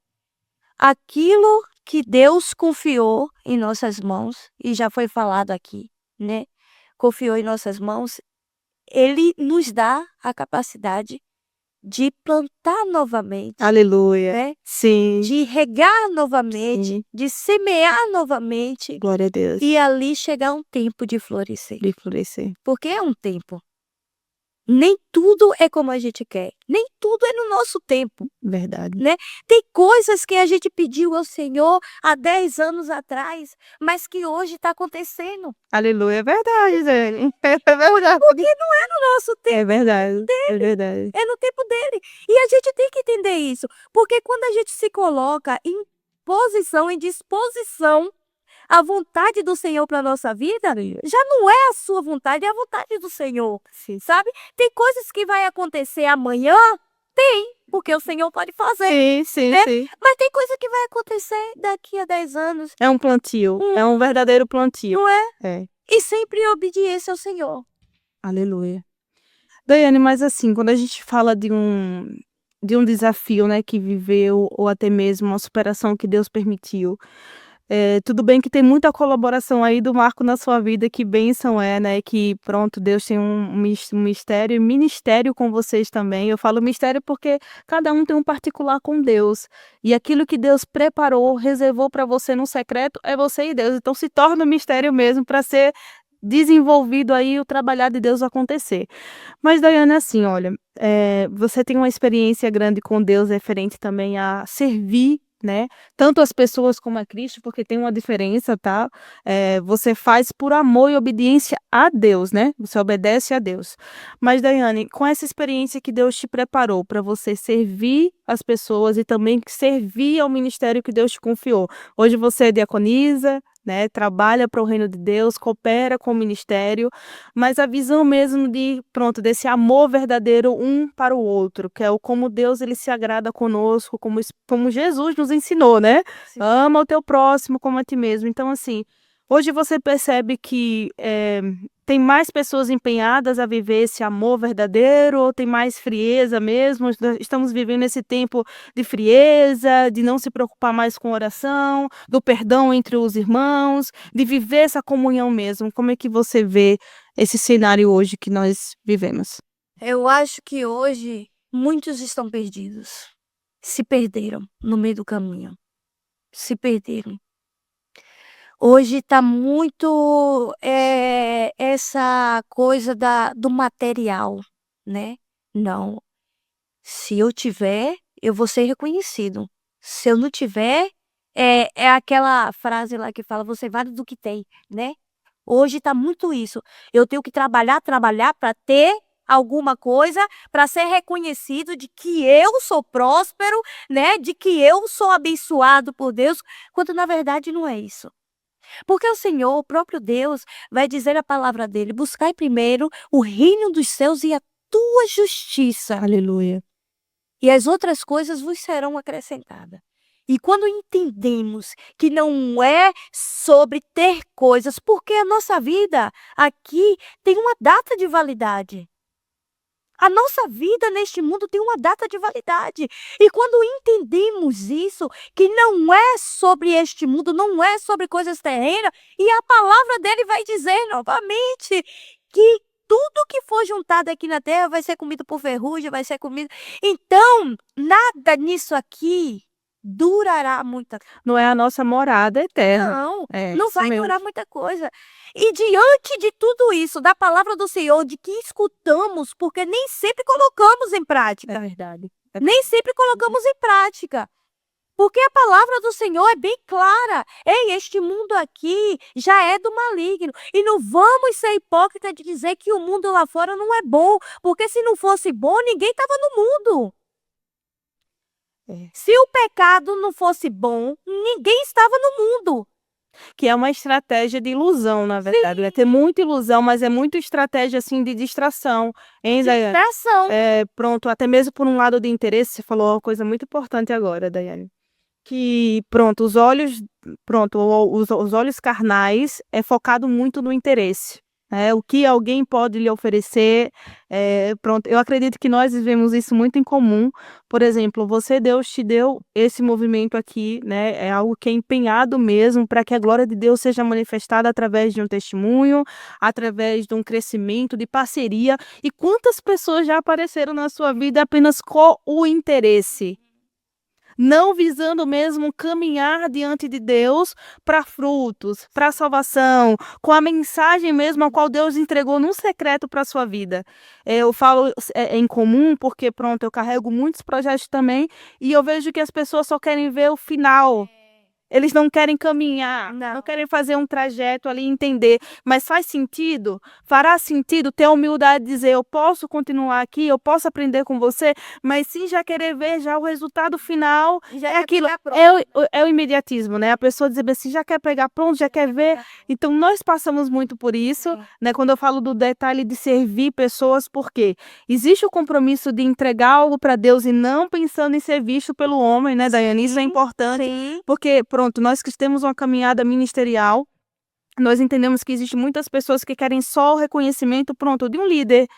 Aquilo que Deus confiou em nossas mãos, e já foi falado aqui, né? Confiou em nossas mãos, Ele nos dá a capacidade de plantar novamente, Aleluia. né? Sim. De regar novamente, Sim. de semear novamente Glória a Deus. e ali chegar um tempo de florescer. De florescer. Porque é um tempo. Nem tudo é como a gente quer. Nem tudo é no nosso tempo. Verdade. Né? Tem coisas que a gente pediu ao Senhor há 10 anos atrás, mas que hoje está acontecendo. Aleluia. É verdade, Zé. É verdade. Porque não é no nosso tempo. É verdade. É verdade. É no tempo dele. E a gente tem que entender isso. Porque quando a gente se coloca em posição, em disposição à vontade do Senhor para a nossa vida, já não é a sua vontade, é a vontade do Senhor. Sim. Sabe? Tem coisas que vai acontecer amanhã? Tem, porque o Senhor pode fazer. Sim. Mas tem coisa que vai acontecer daqui a 10 anos. É um plantio. É um verdadeiro plantio. Não é? É. E sempre obediência ao Senhor. Aleluia. Daiane, mas assim, quando a gente fala de um desafio, né, que viveu, ou até mesmo uma superação que Deus permitiu, tudo bem que tem muita colaboração aí do Marco na sua vida, que bênção é, né, que pronto, Deus tem um mistério e ministério com vocês também. Eu falo mistério porque cada um tem um particular com Deus. E aquilo que Deus preparou, reservou para você no secreto, é você e Deus. Então se torna um mistério mesmo para ser desenvolvido aí o trabalhar de Deus acontecer. Mas Daiane, assim, olha, você tem uma experiência grande com Deus referente também a servir, né, tanto as pessoas como a Cristo, porque tem uma diferença, tá? Você faz por amor e obediência a Deus, né? Você obedece a Deus. Mas Daiane, com essa experiência que Deus te preparou para você servir as pessoas e também servir ao ministério que Deus te confiou. Hoje você é diaconisa, né, trabalha para o reino de Deus, coopera com o ministério, mas a visão mesmo desse amor verdadeiro um para o outro, que é como Deus ele se agrada conosco, como Jesus nos ensinou, né? Sim. Ama o teu próximo como a ti mesmo. Então, assim, hoje você percebe que Tem mais pessoas empenhadas a viver esse amor verdadeiro ou tem mais frieza mesmo? Estamos vivendo esse tempo de frieza, de não se preocupar mais com oração, do perdão entre os irmãos, de viver essa comunhão mesmo. Como é que você vê esse cenário hoje que nós vivemos? Eu acho que hoje muitos estão perdidos. Se perderam no meio do caminho. Se perderam. Hoje está muito, essa coisa do material, né. Não, se eu tiver, eu vou ser reconhecido. Se eu não tiver, é aquela frase lá que fala: "Você vale do que tem", né. Hoje está muito isso. Eu tenho que trabalhar, trabalhar para ter alguma coisa, para ser reconhecido de que eu sou próspero, né, de que eu sou abençoado por Deus, quando na verdade não é isso. Porque o Senhor, o próprio Deus, vai dizer a palavra dele: "Buscai primeiro o reino dos céus e a tua justiça, Aleluia. e as outras coisas vos serão acrescentadas". E quando entendemos que não é sobre ter coisas, porque a nossa vida aqui tem uma data de validade. A nossa vida neste mundo tem uma data de validade. E quando entendemos isso, que não é sobre este mundo, não é sobre coisas terrenas, e a palavra dele vai dizer novamente que tudo que for juntado aqui na terra vai ser comido por ferrugem, vai ser comido. Então, nada nisso aqui durará muita. Não é a nossa morada eterna. Não, É, não isso vai mesmo. durar muita coisa. E diante de tudo isso, da palavra do Senhor, de que escutamos, porque nem sempre colocamos em É prática, verdade. nem sempre colocamos em prática. Porque a palavra do Senhor é bem clara. Ei, este mundo aqui já é do maligno. E não vamos ser hipócritas de dizer que o mundo lá fora não é bom. Porque se não fosse bom, ninguém estava no mundo. É. Se o pecado não fosse bom, ninguém estava no mundo. Que é uma estratégia de ilusão, na verdade, né, tem muita ilusão, mas é muito estratégia, assim, de distração, hein, Daiane? Distração. Pronto, até mesmo por um lado de interesse, você falou uma coisa muito importante agora, Daiane, que pronto, os olhos pronto, os olhos carnais é focado muito no interesse, né, o que alguém pode lhe oferecer, pronto, eu acredito que nós vivemos isso muito em comum, por exemplo, Deus te deu esse movimento aqui, né, é algo que é empenhado mesmo para que a glória de Deus seja manifestada através de um testemunho, através de um crescimento, de parceria, e quantas pessoas já apareceram na sua vida apenas com o interesse? Não visando mesmo caminhar diante de Deus para frutos, para salvação, com a mensagem mesmo a qual Deus entregou num secreto para a sua vida. Eu falo em comum, porque pronto, eu carrego muitos projetos também, e eu vejo que as pessoas só querem ver o final. Eles não querem caminhar, não Não. querem fazer um trajeto ali e entender, mas faz sentido? Fará sentido ter a humildade de dizer: "Eu posso continuar aqui, eu posso aprender com você", mas sim já querer ver já o resultado final, Já é quer aquilo, pegar pronto. é o imediatismo, né, a pessoa dizer assim: já quer pegar pronto, já quer ver. Então nós passamos muito por isso, Sim. né, quando eu falo do detalhe de servir pessoas, porque existe o compromisso de entregar algo para Deus e não pensando em ser visto pelo homem, né, Daiane, isso é importante. Sim. Porque, pronto, nós que temos uma caminhada ministerial, nós entendemos que existe muitas pessoas que querem só o reconhecimento, pronto, de um líder.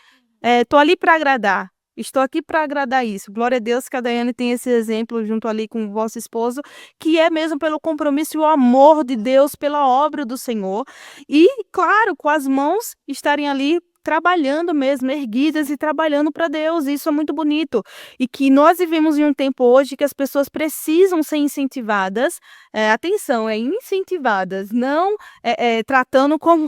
Estou ali para agradar, estou aqui para agradar isso. Glória a Deus que a Daiane tem esse exemplo junto ali com o vosso esposo, que é mesmo pelo compromisso e o amor de Deus pela obra do Senhor. E, claro, com as mãos estarem ali trabalhando mesmo, erguidas e trabalhando para Deus. Isso é muito bonito. E que nós vivemos em um tempo hoje que as pessoas precisam ser incentivadas, atenção, incentivadas, não tratando como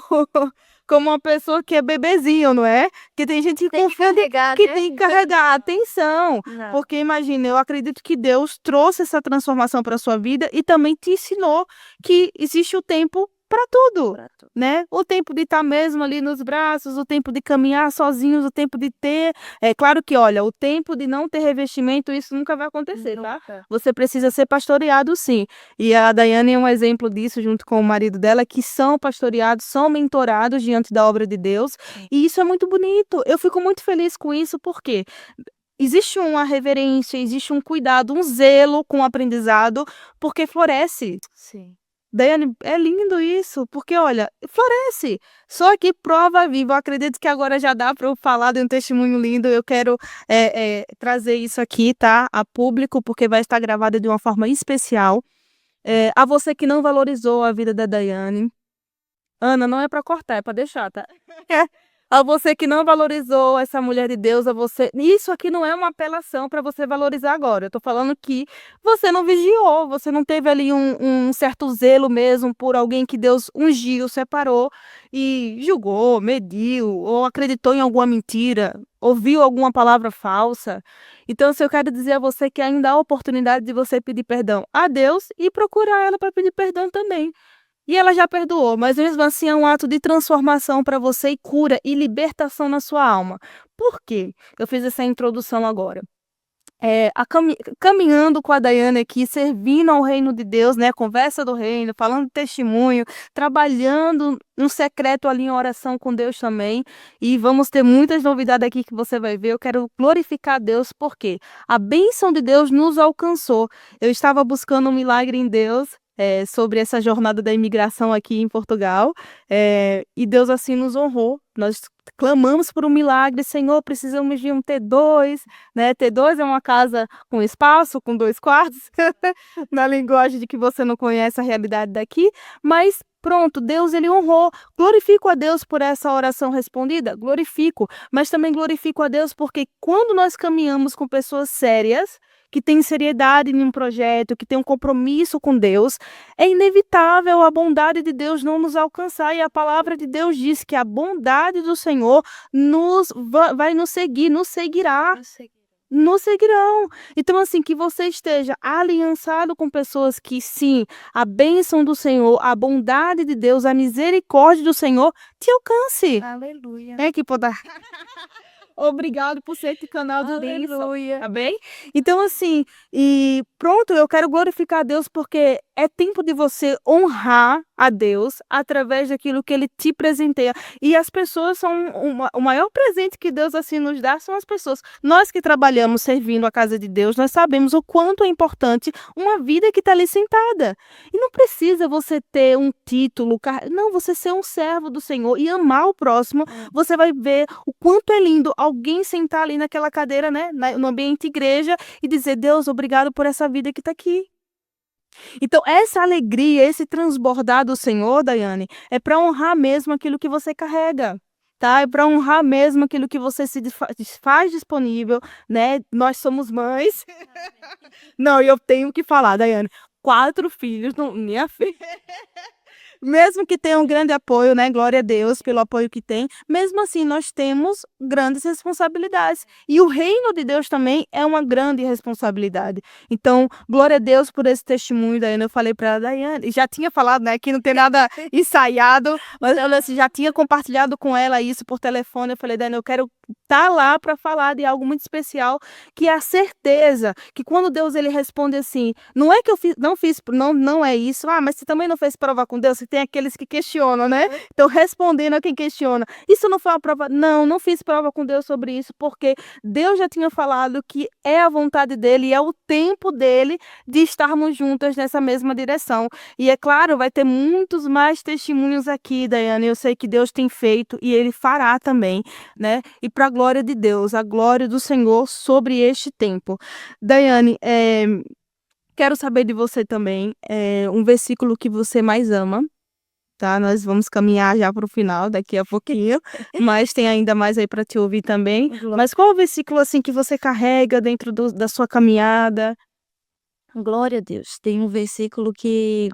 como uma pessoa que é bebezinho, não é? Que tem gente que Tem que confunde carregar, que né? tem que carregar. Atenção, Não. porque imagina, eu acredito que Deus trouxe essa transformação para sua vida e também te ensinou que existe o tempo para tudo, Pra tu. né? O tempo de estar mesmo ali nos braços, o tempo de caminhar sozinhos, o tempo de ter, é claro que olha, o tempo de não ter revestimento, isso nunca vai acontecer, tá? Nunca. Você precisa ser pastoreado sim. E a Daiane é um exemplo disso, junto com o marido dela, que são pastoreados, são mentorados diante da obra de Deus. Sim. E isso é muito bonito. Eu fico muito feliz com isso, porque existe uma reverência, existe um cuidado, um zelo com o aprendizado, porque floresce. Sim. Daiane, é lindo isso, porque olha, floresce. Só que prova viva. Eu acredito que agora já dá para eu falar de um testemunho lindo. Eu quero trazer isso aqui, tá, a público, porque vai estar gravado de uma forma especial. A você que não valorizou a vida da Daiane. Ana, não é para cortar, é para deixar, tá? A você que não valorizou essa mulher de Deus, a você. Isso aqui não é uma apelação para você valorizar agora. Eu tô falando que você não vigiou, você não teve ali um certo zelo mesmo por alguém que Deus ungiu, separou e julgou, mediu, ou acreditou em alguma mentira, ouviu alguma palavra falsa. Então, se eu quero dizer a você que ainda há oportunidade de você pedir perdão a Deus e procurar ela para pedir perdão também. E ela já perdoou, mas mesmo assim é um ato de transformação para você e cura e libertação na sua alma. Por quê? Eu fiz essa introdução agora. Caminhando com a Daiane aqui, servindo ao reino de Deus, né? Conversa do reino, falando de testemunho, trabalhando no secreto ali em oração com Deus também. E vamos ter muitas novidades aqui que você vai ver. Eu quero glorificar a Deus, porque a bênção de Deus nos alcançou. Eu estava buscando um milagre em Deus. Sobre essa jornada da imigração aqui em Portugal, e Deus assim nos honrou. Nós clamamos por um milagre, Senhor, precisamos de um T2, né? T2 é uma casa com espaço, com 2 quartos, na linguagem de que você não conhece a realidade daqui, mas pronto, Deus ele honrou. Glorifico a Deus por essa oração respondida, glorifico, mas também glorifico a Deus porque quando nós caminhamos com pessoas sérias, que têm seriedade em um projeto, que têm um compromisso com Deus, é inevitável a bondade de Deus não nos alcançar. E a palavra de Deus diz que a bondade do Senhor vai nos seguir, nos seguirá. Nos seguirão. Então, assim, que você esteja aliançado com pessoas que, sim, a bênção do Senhor, a bondade de Deus, a misericórdia do Senhor te alcance. Aleluia. Que poder. Obrigado por ser esse canal de bênção, Aleluia. tá bem? Então, assim, e pronto, eu quero glorificar a Deus porque é tempo de você honrar a Deus através daquilo que Ele te presenteia. E as pessoas são o maior presente que Deus assim nos dá são as pessoas. Nós que trabalhamos servindo a casa de Deus, nós sabemos o quanto é importante uma vida que está ali sentada. E não precisa você ter um título, não, você ser um servo do Senhor e amar o próximo. Você vai ver o quanto é lindo alguém sentar ali naquela cadeira, né, no ambiente igreja e dizer, Deus, obrigado por essa vida que está aqui. Então, essa alegria, esse transbordar do Senhor, Daiane, é para honrar mesmo aquilo que você carrega. Tá? É para honrar mesmo aquilo que você se faz disponível, né? Nós somos mães. Não, e eu tenho que falar, Daiane, 4 filhos, minha filha. Mesmo que tenha um grande apoio, né? Glória a Deus pelo apoio que tem. Mesmo assim, nós temos grandes responsabilidades. E o reino de Deus também é uma grande responsabilidade. Então, glória a Deus por esse testemunho, Daiane. Eu falei para a Daiane, já tinha falado, né? Que não tem nada ensaiado, mas eu assim, já tinha compartilhado com ela isso por telefone. Eu falei, Daiane, eu quero estar lá para falar de algo muito especial, que é a certeza que quando Deus ele responde assim, não é que eu não é isso, mas você também não fez prova com Deus, você tem aqueles que questionam, né? Então, respondendo a quem questiona, isso não foi uma prova? Não fiz prova com Deus sobre isso, porque Deus já tinha falado que é a vontade dele e é o tempo dele de estarmos juntas nessa mesma direção. E é claro, vai ter muitos mais testemunhos aqui, Daiane, eu sei que Deus tem feito e ele fará também, né? E para a glória de Deus, a glória do Senhor sobre este tempo. Daiane, quero saber de você também um versículo que você mais ama, tá? Nós vamos caminhar já para o final daqui a pouquinho, mas tem ainda mais aí para te ouvir também. Mas qual o versículo assim que você carrega dentro da sua caminhada? Glória a Deus. Tem um versículo que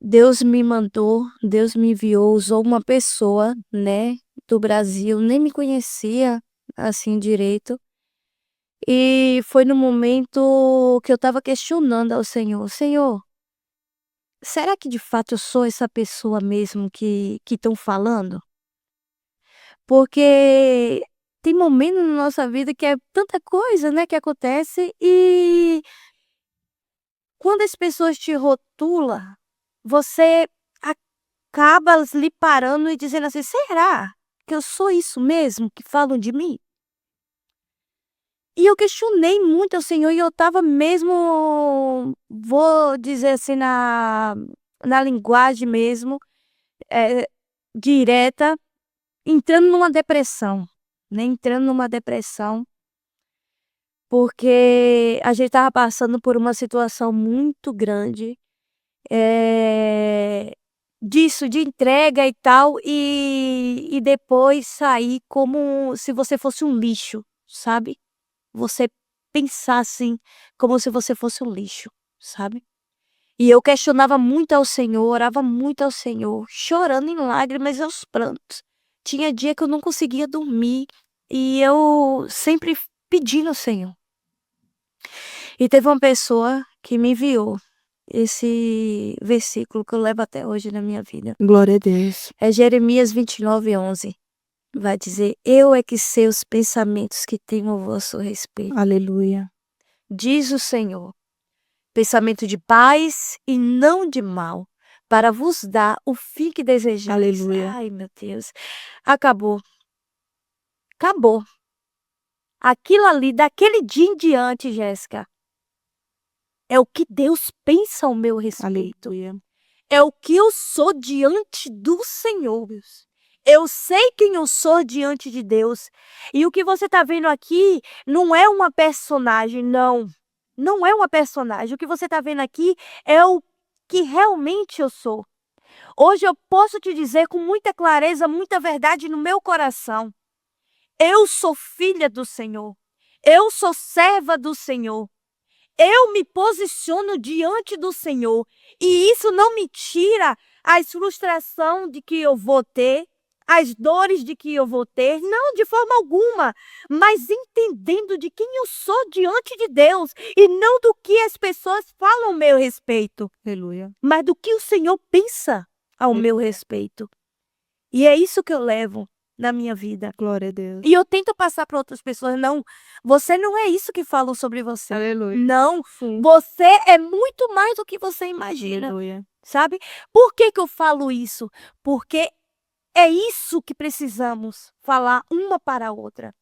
Deus me mandou, Deus me enviou, usou uma pessoa, né, do Brasil, nem me conhecia assim direito. E foi no momento que eu estava questionando ao Senhor: Senhor, será que de fato eu sou essa pessoa mesmo que estão falando? Porque tem momentos na nossa vida que é tanta coisa, né, que acontece e quando as pessoas te rotula, você acaba lhe parando e dizendo assim: "Será que eu sou isso mesmo que falam de mim?". E eu questionei muito ao Senhor e eu estava mesmo, vou dizer assim, na linguagem mesmo, eh, direta, entrando numa depressão, né, entrando numa depressão, porque a gente estava passando por uma situação muito grande, eh, disso, de entrega e tal, e depois sair como se você fosse um lixo, sabe? Você pensar assim, como se você fosse um lixo, sabe? E eu questionava muito ao Senhor, orava muito ao Senhor, chorando em lágrimas e aos prantos. Tinha dia que eu não conseguia dormir e eu sempre pedindo ao Senhor. E teve uma pessoa que me enviou esse versículo que eu levo até hoje na minha vida. Glória a Deus. É Jeremias 29:11. Vai dizer: Eu é que sei os pensamentos que tenho a vosso respeito, Aleluia. diz o Senhor, pensamento de paz e não de mal, para vos dar o fim que desejais. Aleluia. Ai, meu Deus. Acabou. Acabou. Aquilo ali, daquele dia em diante, Jéssica, é o que Deus pensa ao meu respeito. Aleluia. É o que eu sou diante do Senhor. Eu sei quem eu sou diante de Deus. E o que você está vendo aqui não é uma personagem, não. Não é uma personagem. O que você está vendo aqui é o que realmente eu sou. Hoje eu posso te dizer com muita clareza, muita verdade no meu coração. Eu sou filha do Senhor. Eu sou serva do Senhor. Eu me posiciono diante do Senhor. E isso não me tira as frustrações de que eu vou ter, as dores de que eu vou ter, não, de forma alguma, mas entendendo de quem eu sou diante de Deus e não do que as pessoas falam ao meu respeito, Aleluia. mas do que o Senhor pensa ao meu respeito. E é isso que eu levo na minha vida. Glória a Deus. E eu tento passar para outras pessoas, não, você não é isso que falam sobre você. Aleluia. Não, Sim. você é muito mais do que você imagina, Aleluia. sabe? Por que que eu falo isso? Porque é isso que precisamos falar uma para a outra.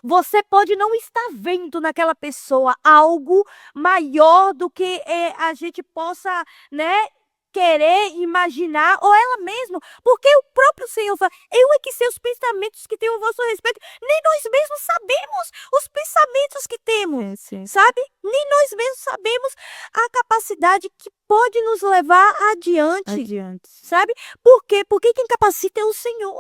Você pode não estar vendo naquela pessoa algo maior do que a gente possa, né, querer imaginar, ou ela mesma, porque o próprio Senhor fala, eu é que sei os pensamentos que tenho a vosso respeito, nem nós mesmos sabemos os pensamentos que temos, Sim. sabe? Nem nós mesmos sabemos a capacidade que pode nos levar adiante. Sabe? Por quê? Porque quem capacita é o Senhor.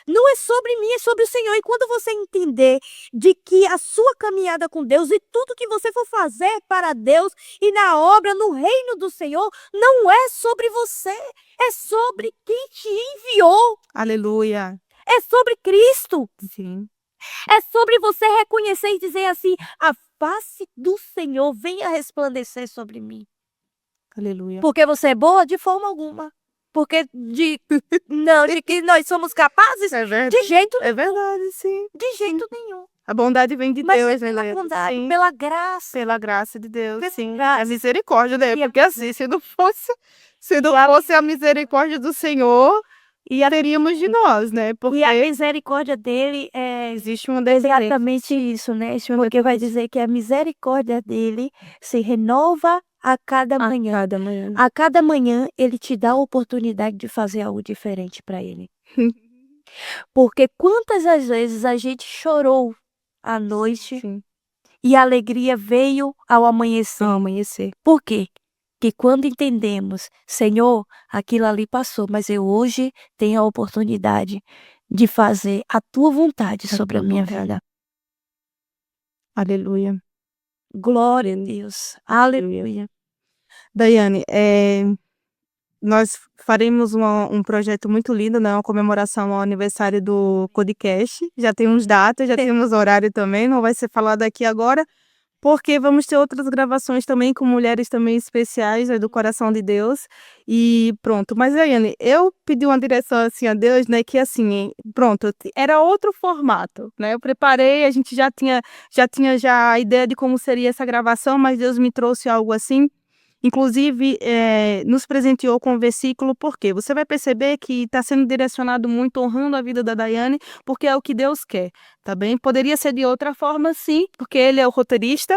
Não é sobre mim, é sobre o Senhor. E quando você entender de que a sua caminhada com Deus e tudo que você for fazer para Deus e na obra, no reino do Senhor, não é sobre você, é sobre quem te enviou. Aleluia. É sobre Cristo. Sim. É sobre você reconhecer e dizer assim, a face do Senhor venha resplandecer sobre mim. Aleluia. Porque você é boa? De forma alguma. Porque de que nós somos capazes? É verdade. De jeito É verdade, sim. De jeito nenhum. A bondade vem de Mas Deus, pela né? bondade, Sim. pela graça. Pela graça de Deus, Pela sim. graça. A misericórdia dele. E a Porque assim, se não fosse a misericórdia do Senhor, teríamos de nós, né? Porque E a misericórdia dele existe uma deserdência. exatamente isso, né? Porque vai dizer que a misericórdia dele se renova a cada manhã. Cada manhã. A cada manhã ele te dá a oportunidade de fazer algo diferente para ele. Porque quantas as vezes a gente chorou à noite Sim. e a alegria veio ao amanhecer. Ao amanhecer. Por quê? Que quando entendemos, Senhor, aquilo ali passou, mas eu hoje tenho a oportunidade de fazer a tua vontade sobre a tua minha vontade. vida. Aleluia. Glória a Deus. Aleluia. Daiane, nós faremos um projeto muito lindo, né? Uma comemoração ao aniversário do podcast. Já temos datas, já temos horário também, não vai ser falado aqui agora, porque vamos ter outras gravações também com mulheres também especiais, né, do coração de Deus. E pronto. Mas, Daiane, eu pedi uma direção assim a Deus, né? Que assim, pronto, era outro formato, né? Eu preparei, a gente já tinha a ideia de como seria essa gravação, mas Deus me trouxe algo assim. inclusive, nos presenteou com o versículo, porque você vai perceber que está sendo direcionado muito honrando a vida da Daiane, porque é o que Deus quer, tá bem? Poderia ser de outra forma sim, porque ele é o roteirista,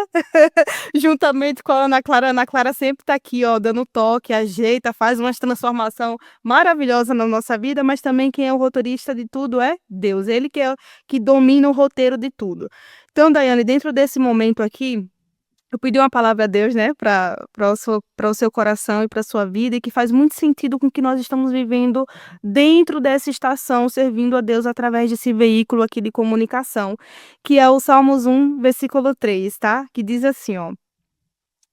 juntamente com a Ana Clara sempre está aqui, ó, dando toque, ajeita, faz uma transformação maravilhosa na nossa vida, mas também quem é o roteirista de tudo é Deus, ele que domina o roteiro de tudo. Então, Daiane, dentro desse momento aqui, eu pedi uma palavra a Deus, né, para o seu coração e para a sua vida, e que faz muito sentido com o que nós estamos vivendo dentro dessa estação, servindo a Deus através desse veículo aqui de comunicação, que é o Salmos 1, versículo 3, tá? Que diz assim, ó: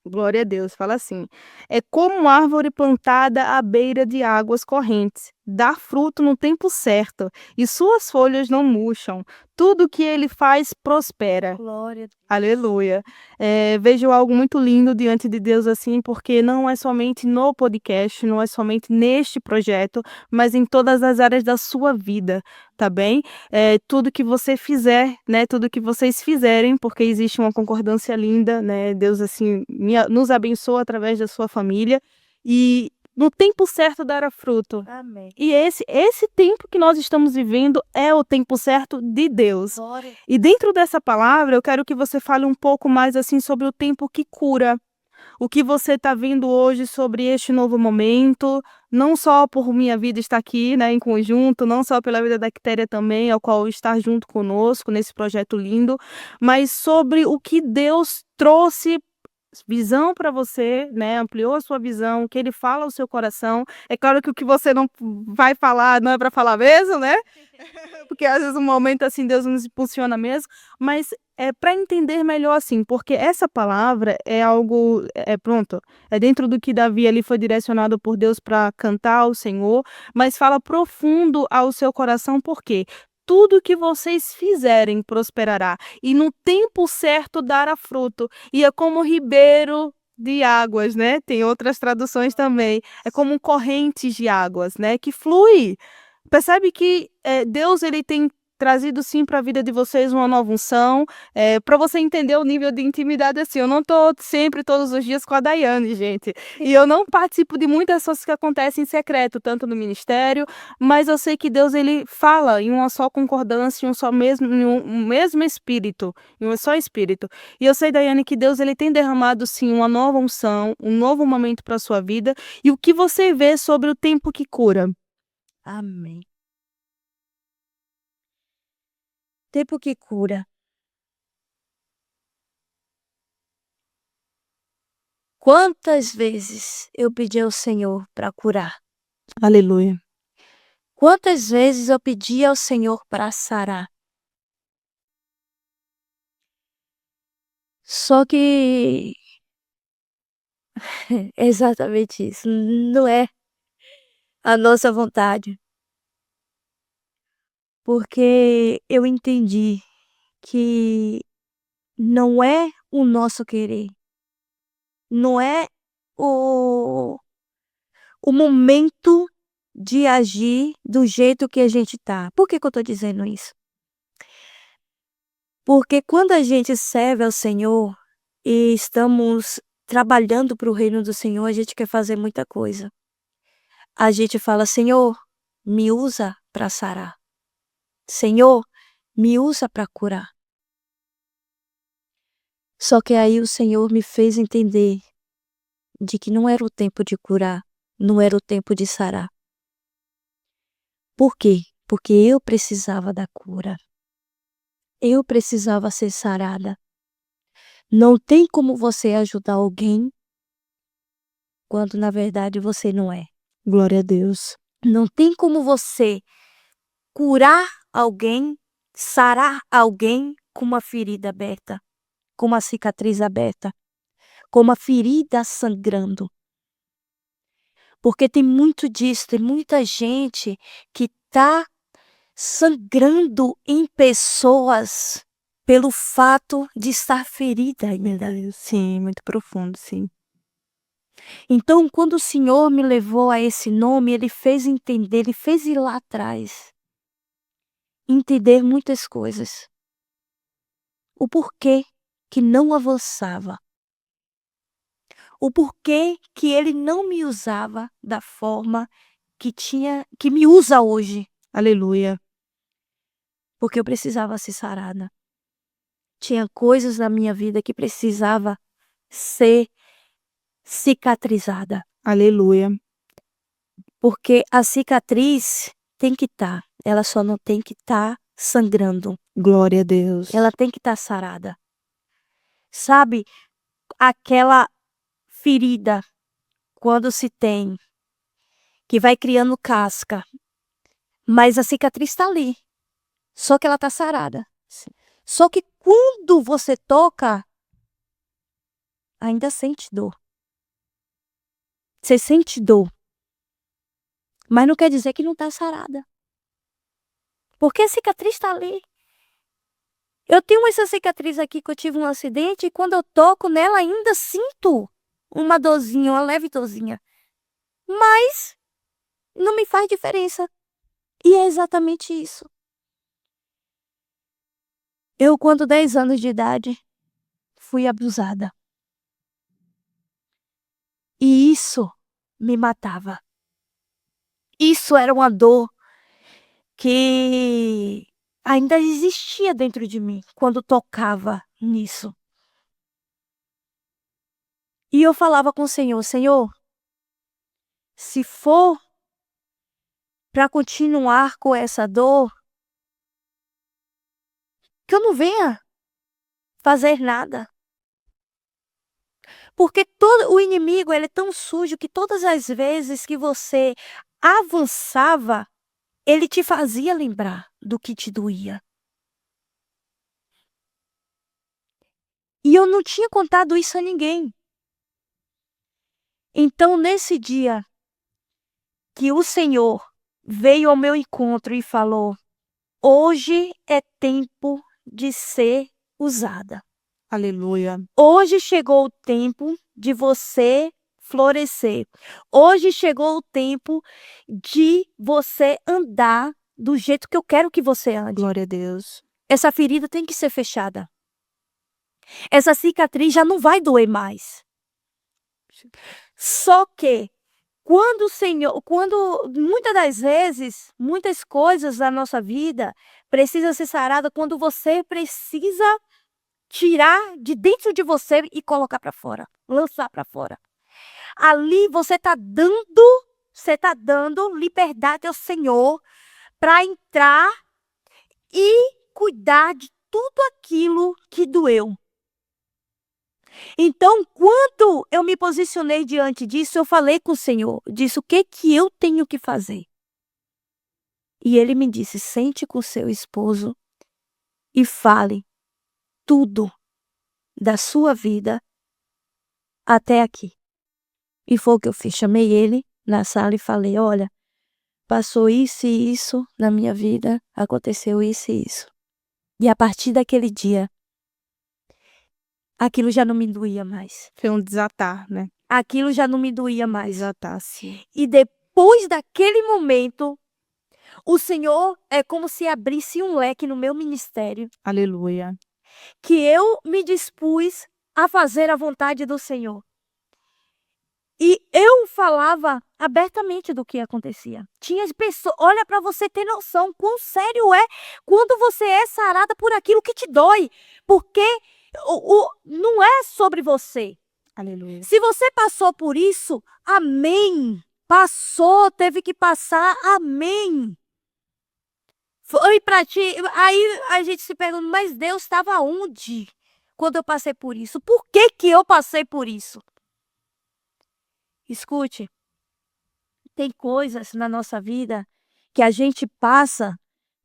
glória a Deus, fala assim: "É como árvore plantada à beira de águas correntes, dá fruto no tempo certo, e suas folhas não murcham. Tudo que ele faz prospera." Glória a Deus. Aleluia. Vejo algo muito lindo diante de Deus, assim, porque não é somente no podcast, não é somente neste projeto, mas em todas as áreas da sua vida, tá bem? Tudo que você fizer, né, tudo que vocês fizerem, porque existe uma concordância linda, né, Deus, assim, nos abençoa através da sua família, e no tempo certo dará fruto. Amém. E esse tempo que nós estamos vivendo é o tempo certo de Deus. Glória. E dentro dessa palavra, eu quero que você fale um pouco mais, assim, sobre o tempo que cura. O que você está vendo hoje sobre este novo momento, não só por minha vida estar aqui, né, em conjunto, não só pela vida da Quitéria também, ao qual está junto conosco nesse projeto lindo, mas sobre o que Deus trouxe visão para você, né, ampliou a sua visão, o que ele fala ao seu coração. É claro que o que você não vai falar não é para falar mesmo, né, porque às vezes um momento, assim, Deus nos impulsiona mesmo, mas é para entender melhor, assim, porque essa palavra é algo, pronto, é dentro do que Davi ali foi direcionado por Deus para cantar ao Senhor, mas fala profundo ao seu coração, porque tudo que vocês fizerem prosperará, e no tempo certo dará fruto, e é como ribeiro de águas, né, tem outras traduções também, é como correntes de águas, né, que flui. Percebe que, Deus ele tem trazido sim para a vida de vocês uma nova unção, para você entender o nível de intimidade, assim, eu não estou sempre todos os dias com a Daiane, gente, e eu não participo de muitas coisas que acontecem em secreto, tanto no ministério, mas eu sei que Deus ele fala em uma só concordância, em um mesmo espírito, em um só espírito. E eu sei, Daiane, que Deus ele tem derramado sim uma nova unção, um novo momento para a sua vida, e o que você vê sobre o tempo que cura? Amém. Tempo que cura. Quantas vezes eu pedi ao Senhor para curar? Aleluia. Quantas vezes eu pedi ao Senhor para sarar? Só que é exatamente isso, não é a nossa vontade, porque eu entendi que não é o nosso querer, não é o o momento de agir do jeito que a gente tá. Por que que eu tô dizendo isso? Porque quando a gente serve ao Senhor e estamos trabalhando para o reino do Senhor, a gente quer fazer muita coisa. A gente fala: "Senhor, me usa para sarar. Senhor, me usa para curar". Só que aí o Senhor me fez entender de que não era o tempo de curar, não era o tempo de sarar. Por quê? Porque eu precisava da cura. Eu precisava ser sarada. Não tem como você ajudar alguém quando na verdade você não é. Glória a Deus. Não tem como você curar alguém, sarar alguém com uma ferida aberta, com uma cicatriz aberta, com uma ferida sangrando. Porque tem muito disso, tem muita gente que tá sangrando em pessoas pelo fato de estar ferida ainda. Sim, muito profundo, sim. Então, quando o Senhor me levou a esse nome, Ele fez entender, Ele fez ir lá atrás, entender muitas coisas. O porquê que não avançava. o porquê que ele não me usava da forma que me usa hoje. Aleluia. Porque eu precisava ser sarada. Tinha coisas na minha vida que precisava ser cicatrizada. Aleluia. Porque a cicatriz tem que estar, ela só não tem que estar sangrando. Glória a Deus. Ela tem que estar sarada. Sabe, aquela ferida, quando se tem, que vai criando casca, mas a cicatriz está ali, só que ela está sarada. Só que quando você toca, ainda sente dor. Você sente dor, mas não quer dizer que não está sarada. Porque a cicatriz está ali. Eu tenho essa cicatriz aqui que eu tive um acidente e quando eu toco nela ainda sinto uma dorzinha, uma leve dorzinha. Mas não me faz diferença. E é exatamente isso. Eu, quando 10 anos de idade, fui abusada. E isso me matava. Isso era uma dor que ainda existia dentro de mim quando tocava nisso. E eu falava com o Senhor, Senhor, se for para continuar com essa dor, que eu não venha fazer nada. Porque todo o inimigo, ele é tão sujo que todas as vezes que você avançava, ele te fazia lembrar do que te doía. E eu não tinha contado isso a ninguém. Então, nesse dia que o Senhor veio ao meu encontro e falou: hoje é tempo de ser usada. Aleluia. Hoje chegou o tempo de você florescer. Hoje chegou o tempo de você andar do jeito que eu quero que você ande. Glória a Deus. Essa ferida tem que ser fechada. Essa cicatriz já não vai doer mais. Só que quando muitas das vezes, muitas coisas da nossa vida precisam ser saradas quando você precisa tirar de dentro de você e colocar para fora, lançar para fora. Ali você está dando liberdade ao Senhor para entrar e cuidar de tudo aquilo que doeu. Então, quando eu me posicionei diante disso, eu falei com o Senhor, disse o que eu tenho que fazer. E ele me disse, sente com seu esposo e fale tudo da sua vida até aqui. E foi o que eu fiz, chamei ele na sala e falei, olha, passou isso e isso na minha vida, aconteceu isso e isso. E a partir daquele dia, aquilo já não me doía mais. Foi um desatar, né? Aquilo já não me doía mais. Desatar, sim. E depois daquele momento, o Senhor é como se abrisse um leque no meu ministério. Aleluia. Que eu me dispus a fazer a vontade do Senhor. E eu falava abertamente do que acontecia. Tinha pessoas, olha para você ter noção quão sério é quando você é sarada por aquilo que te dói. Porque não é sobre você. Aleluia. Se você passou por isso, amém. Passou, teve que passar, amém. Foi para ti. Aí a gente se pergunta, mas Deus estava onde quando eu passei por isso? Por que eu passei por isso? Escute, tem coisas na nossa vida que a gente passa,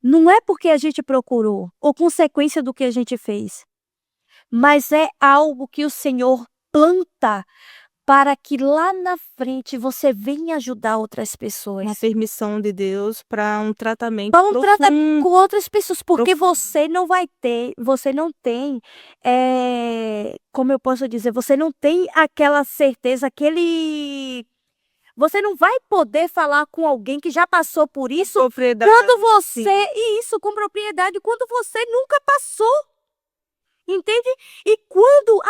não é porque a gente procurou, ou consequência do que a gente fez, mas é algo que o Senhor planta para que lá na frente você venha ajudar outras pessoas. Uma permissão de Deus para um tratamento Para um tratamento profundo. com outras pessoas, porque Profundo. você não tem, como eu posso dizer, você não tem aquela certeza, você não vai poder falar com alguém que já passou por isso Propriedade. quando você, e isso com propriedade, quando você nunca passou. Entende? E quando,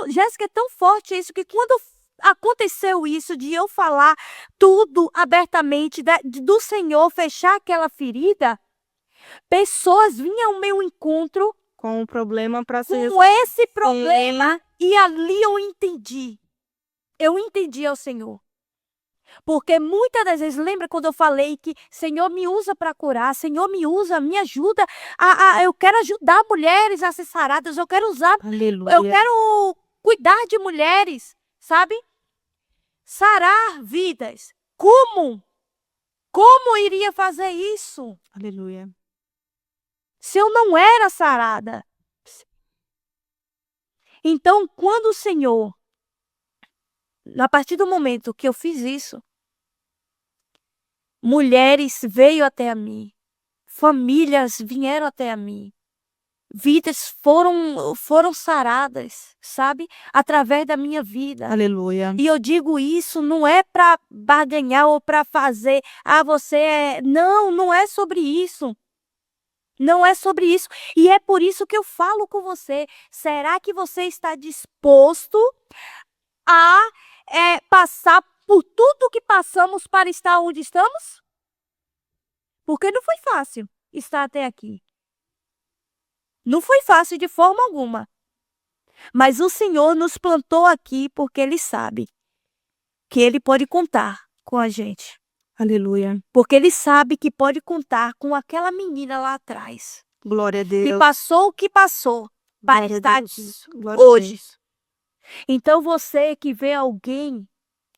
Jéssica, é tão forte isso, que quando aconteceu isso de eu falar tudo abertamente do Senhor, fechar aquela ferida, pessoas vinham ao meu encontro Com o problema para ser com esse problema e ali eu entendi. Eu entendi ao Senhor. Porque muitas das vezes, lembra quando eu falei que Senhor me usa para curar, Senhor me usa, me ajuda, eu quero ajudar mulheres a ser saradas, eu quero usar, eu Aleluia. quero cuidar de mulheres, sabe? Sarar vidas. Como? Como iria fazer isso Aleluia. se eu não era sarada? Então, quando o Senhor, a partir do momento que eu fiz isso, mulheres veio até a mim, famílias vieram até a mim, vidas foram saradas, sabe? Através da minha vida. Aleluia. E eu digo isso não é para barganhar ou para fazer, você é... Não, não é sobre isso. Não é sobre isso. E é por isso que eu falo com você. Será que você está disposto a passar por tudo que passamos para estar onde estamos? Porque não foi fácil estar até aqui. Não foi fácil de forma alguma. Mas o Senhor nos plantou aqui porque Ele sabe que Ele pode contar com a gente. Aleluia. Porque Ele sabe que pode contar com aquela menina lá atrás. Glória a Deus. Que passou o que passou para Glória a estar Deus. aqui Glória a hoje. Deus. Então você que vê alguém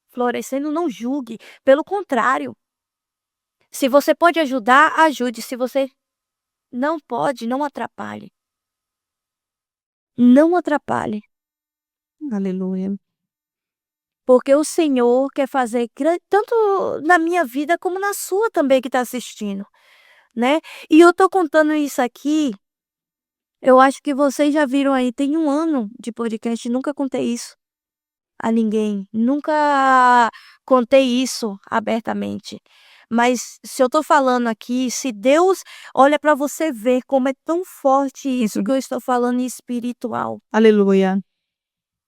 florescendo, não julgue. Pelo contrário. Se você pode ajudar, ajude. Se você não pode, não atrapalhe. Não atrapalhe. Aleluia. Porque o Senhor quer fazer tanto na minha vida como na sua também que está assistindo, né? E eu tô contando isso aqui, eu acho que vocês já viram aí, tem 1 ano de podcast, nunca contei isso a ninguém, nunca contei isso abertamente. Mas se eu tô falando aqui, se Deus olha para você ver como é tão forte isso que eu estou falando em espiritual. Aleluia.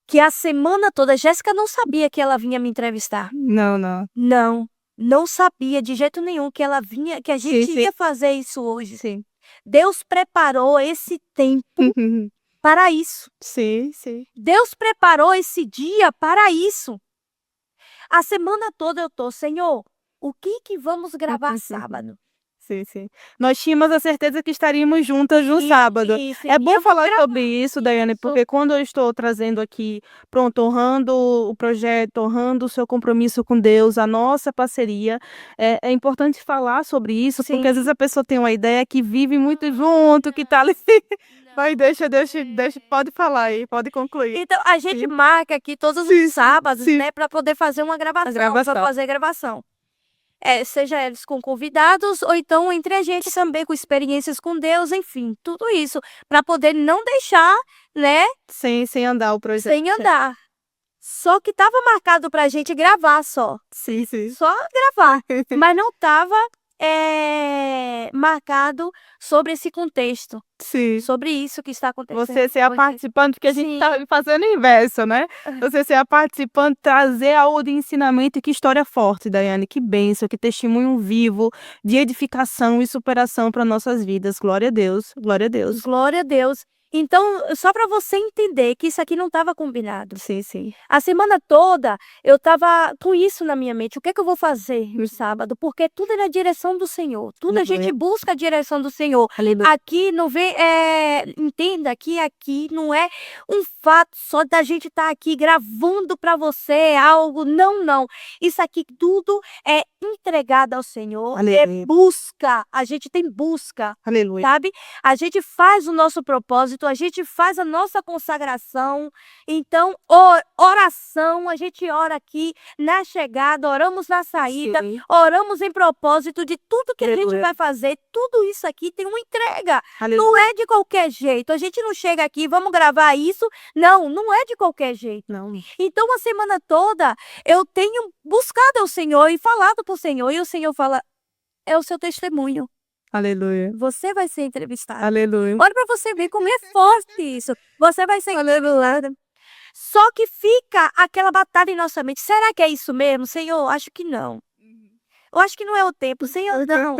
Que a semana toda, Jéssica não sabia que ela vinha me entrevistar. Não, não. Não sabia de jeito nenhum que ela vinha, que a gente sim. ia fazer isso hoje. Sim. Deus preparou esse tempo para isso. Sim, sim. Deus preparou esse dia para isso. A semana toda eu tô, Senhor, o que vamos gravar sábado? Sim, sim. Nós tínhamos a certeza que estaríamos juntas no sábado. Isso, É bom íamos falar gravar sobre isso, Daiane, isso. porque quando eu estou trazendo aqui, pronto, honrando o projeto, honrando o seu compromisso com Deus, a nossa parceria, é importante falar sobre isso, Sim. porque às vezes a pessoa tem uma ideia que vive muito junto, que tá ali. Mas deixa, pode falar aí, pode concluir. Então, a gente Sim. marca aqui todos Sim, os sábados, sim. né, para poder fazer uma gravação, gravação. para fazer gravação. Seja eles com convidados ou então entre a gente também com experiências com Deus, enfim, tudo isso para poder não deixar, né, Sem andar o projeto. sem andar. Só que estava marcado para a gente gravar só, Sim, sim. só gravar, mas não estava marcado sobre esse contexto, Sim. sobre isso que está acontecendo. Você ser a hoje. participante, porque a gente Sim. tá fazendo o inverso, né? Você ser a participante, trazer algo de ensinamento, e que história forte, Daiane, que bênção, que testemunho vivo de edificação e superação para nossas vidas. Glória a Deus, glória a Deus. Glória a Deus. Então, só para você entender que isso aqui não estava combinado. Sim, sim. A semana toda eu estava com isso na minha mente. O que é que eu vou fazer no sábado? Porque tudo é na direção do Senhor. Tudo a gente busca a direção do Senhor. Aleluia. Aqui não vem, entenda que aqui não é um fato só da gente estar aqui gravando para você algo. Não, não. Isso aqui tudo é entregado ao Senhor. Aleluia. É busca. A gente tem busca. Aleluia. Sabe? A gente faz o nosso propósito, a gente faz a nossa consagração. Então, oração, a gente ora aqui na chegada, oramos na saída, Sim. oramos em propósito de tudo que a gente Aleluia. vai fazer. Tudo isso aqui tem uma entrega. Aleluia. Não é de qualquer jeito. A gente não chega aqui, vamos gravar isso. Não, não é de qualquer jeito. Não. Então, a semana toda, eu tenho buscado ao Senhor e falado para o Senhor. E o Senhor fala, é o seu testemunho. Aleluia. Você vai ser entrevistado. Aleluia. Olha para você ver como é forte isso. Você vai ser entrevistada. Só que fica aquela batalha em nossa mente: "Será que é isso mesmo, Senhor? Acho que não. Eu acho que não é o tempo. Senhor, não,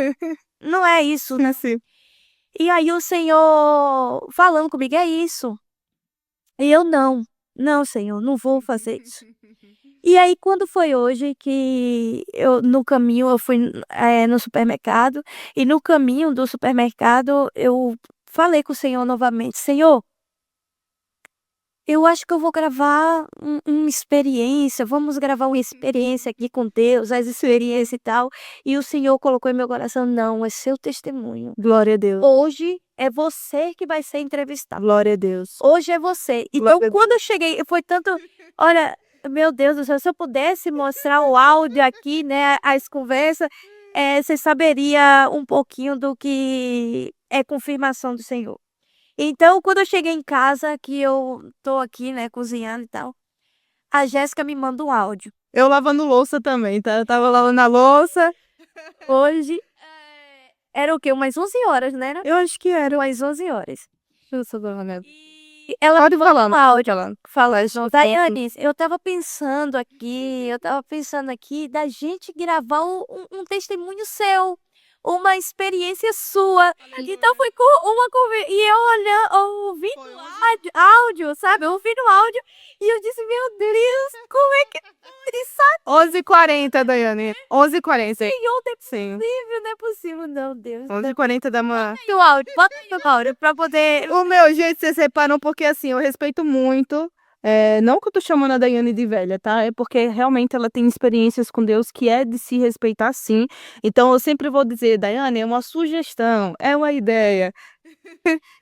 não é isso, Sim, não". sim. E aí o Senhor falando comigo: "É isso". E eu: "Não, não, Senhor, não vou fazer isso". E aí quando foi hoje que eu no caminho eu fui, no supermercado, e no caminho do supermercado eu falei com o Senhor novamente: "Senhor, eu acho que eu vou gravar uma experiência, vamos gravar uma experiência aqui com Deus, as experiências e tal". E o Senhor colocou em meu coração: "Não, é seu testemunho. Glória a Deus. Hoje é você que vai ser entrevistado. Glória a Deus. Hoje é você". Então Glória a quando eu cheguei, foi tanto, olha, meu Deus do céu, se eu pudesse mostrar o áudio aqui, né, as conversas, você saberia um pouquinho do que é confirmação do Senhor. Então, quando eu cheguei em casa, que eu tô aqui, né, cozinhando e tal, a Jéssica me manda um áudio. Eu lavando louça também, tá? Eu estava lavando a louça. Hoje, era o quê? Umas 11 horas, né, era? Eu acho que era. Umas 11 horas. Eu sou dona Nela. E ela Pode me manda falar, um não pode áudio, falar. fala: "Daiane, eu estava pensando aqui da gente gravar um testemunho seu, uma experiência sua". Então foi com uma conver e eu ouvindo Foi o hoje. áudio, sabe, ouvindo o áudio, e eu disse: "Meu Deus, como é que ele sabe 11h40, Daiane. 11h40. ontem? Sim. Não é possível não, Deus". 11h40 da manhã. Bota aí o áudio, bota aí o áudio pra poder. O meu jeito vocês separam, porque assim, eu respeito muito, não que eu tô chamando a Daiane de velha, tá, é porque realmente ela tem experiências com Deus que é de se respeitar sim, então eu sempre vou dizer: "Daiane, é uma sugestão, é uma ideia".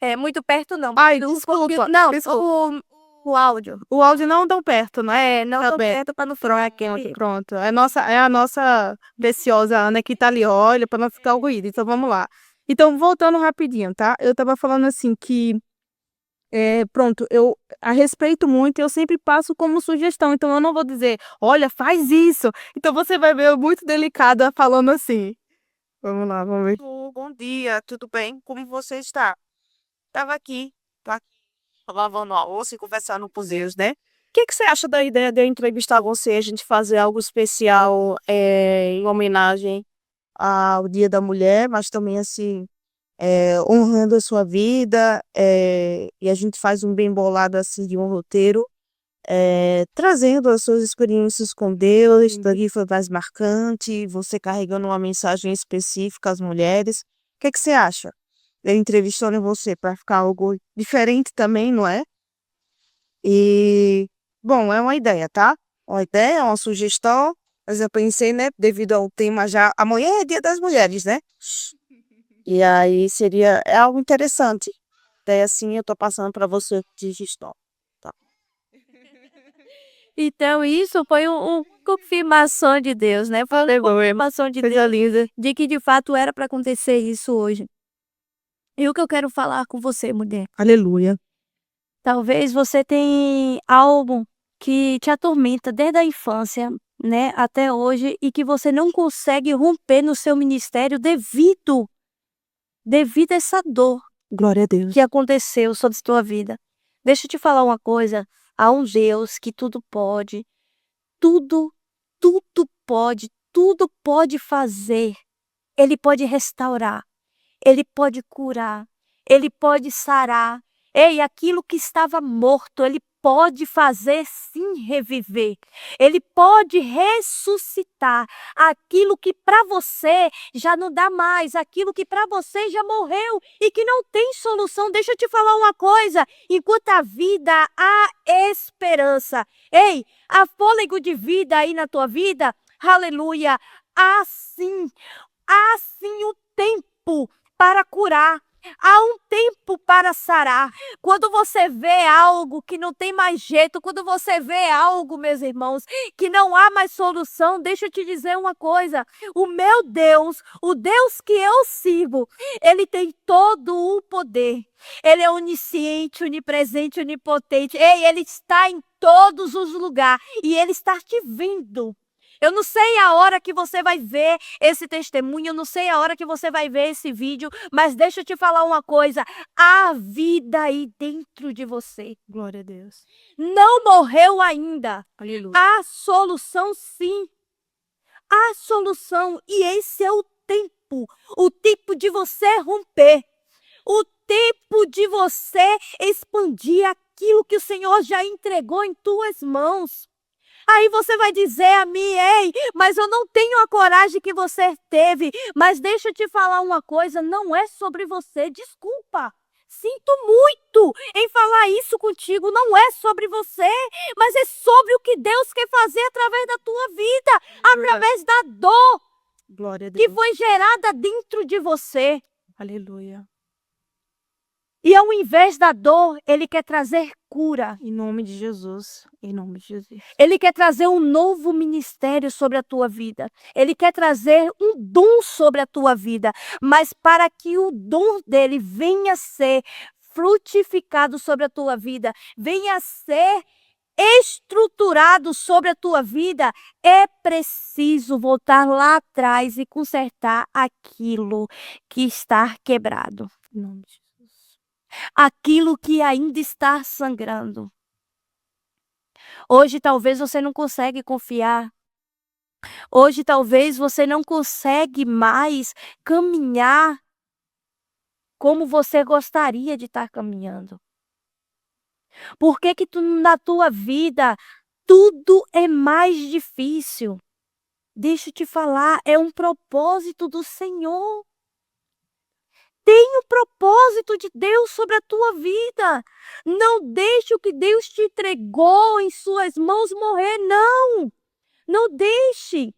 É, muito perto não. Ai, Um desculpa, pouquinho não, desculpa. o áudio. O áudio não tão perto, né? Não Tá tão bem. perto pra não ficar Pronto, pronto. É a nossa preciosa Ana que tá ali, olha, pra não ficar ruído, então vamos lá. Então voltando rapidinho, tá, eu estava falando assim que pronto, eu a respeito muito e eu sempre passo como sugestão, então eu não vou dizer: "Olha, faz isso". Então você vai ver eu muito delicada falando assim. Vamos lá, vamos ver. Bom dia, tudo bem? Como você está? Estava aqui, tô aqui lavando a louça e conversando com Deus, né? O que você acha da ideia de eu entrevistar você, a gente fazer algo especial em homenagem ao Dia da Mulher, mas também assim, honrando a sua vida, e a gente faz um bem bolado assim de um roteiro, trazendo as suas experiências com Deus, dali foi mais marcante, você carregando uma mensagem específica às mulheres. O que você acha? Eu entrevistando você para ficar algo diferente também, não é? E, bom, é uma ideia, tá? Uma ideia, uma sugestão, mas eu pensei, né, devido ao tema já, amanhã é Dia das Mulheres, né? E aí é algo interessante. Daí assim eu tô passando para você de gestão, tá? Então isso foi confirmação de Deus, né, foi uma confirmação de Coisa Deus linda. de que de fato era para acontecer isso hoje. E o que eu quero falar com você, mulher, Aleluia. talvez você tenha algo que te atormenta desde a infância, né, até hoje, e que você não consegue romper no seu ministério devido a essa dor Glória a Deus. que aconteceu sobre tua vida. Deixa eu te falar uma coisa, há um Deus que tudo pode, tudo, tudo pode fazer. Ele pode restaurar, ele pode curar, ele pode sarar. Ei, aquilo que estava morto, ele pode fazer sim reviver. Ele pode ressuscitar aquilo que para você já não dá mais, aquilo que para você já morreu e que não tem solução. Deixa eu te falar uma coisa: enquanto a vida há esperança. Ei, há fôlego de vida aí na tua vida? Aleluia! Assim há sim o tempo para curar. Há um tempo para sarar. Quando você vê algo que não tem mais jeito, quando você vê algo, meus irmãos, que não há mais solução, deixa eu te dizer uma coisa: o meu Deus, o Deus que eu sirvo, ele tem todo o poder. Ele é onisciente, onipresente, onipotente. Ei, ele está em todos os lugares e ele está te vendo. Eu não sei a hora que você vai ver esse testemunho, eu não sei a hora que você vai ver esse vídeo, mas deixa eu te falar uma coisa: há vida aí dentro de você. Glória a Deus. Não morreu ainda. Aleluia. Há solução, sim. Há solução. E esse é o tempo de você romper, o tempo de você expandir aquilo que o Senhor já entregou em tuas mãos. Aí você vai dizer a mim: ei, mas eu não tenho a coragem que você teve. Mas deixa eu te falar uma coisa, não é sobre você, desculpa. Sinto muito em falar isso contigo, não é sobre você, mas é sobre o que Deus quer fazer através da tua vida, através da dor Glória a que Deus. foi gerada dentro de você. Aleluia. E ao invés da dor, Ele quer trazer cura. Em nome de Jesus. Em nome de Jesus. Ele quer trazer um novo ministério sobre a tua vida. Ele quer trazer um dom sobre a tua vida. Mas para que o dom dele venha a ser frutificado sobre a tua vida, venha a ser estruturado sobre a tua vida, é preciso voltar lá atrás e consertar aquilo que está quebrado, Em nome de Jesus. aquilo que ainda está sangrando. Hoje talvez você não consegue confiar. Hoje talvez você não consegue mais caminhar como você gostaria de estar caminhando. Por que que na tua vida tudo é mais difícil? Deixa eu te falar, é um propósito do Senhor. Tem um propósito de Deus sobre a tua vida. Não deixe o que Deus te entregou em suas mãos morrer, não. Não deixe.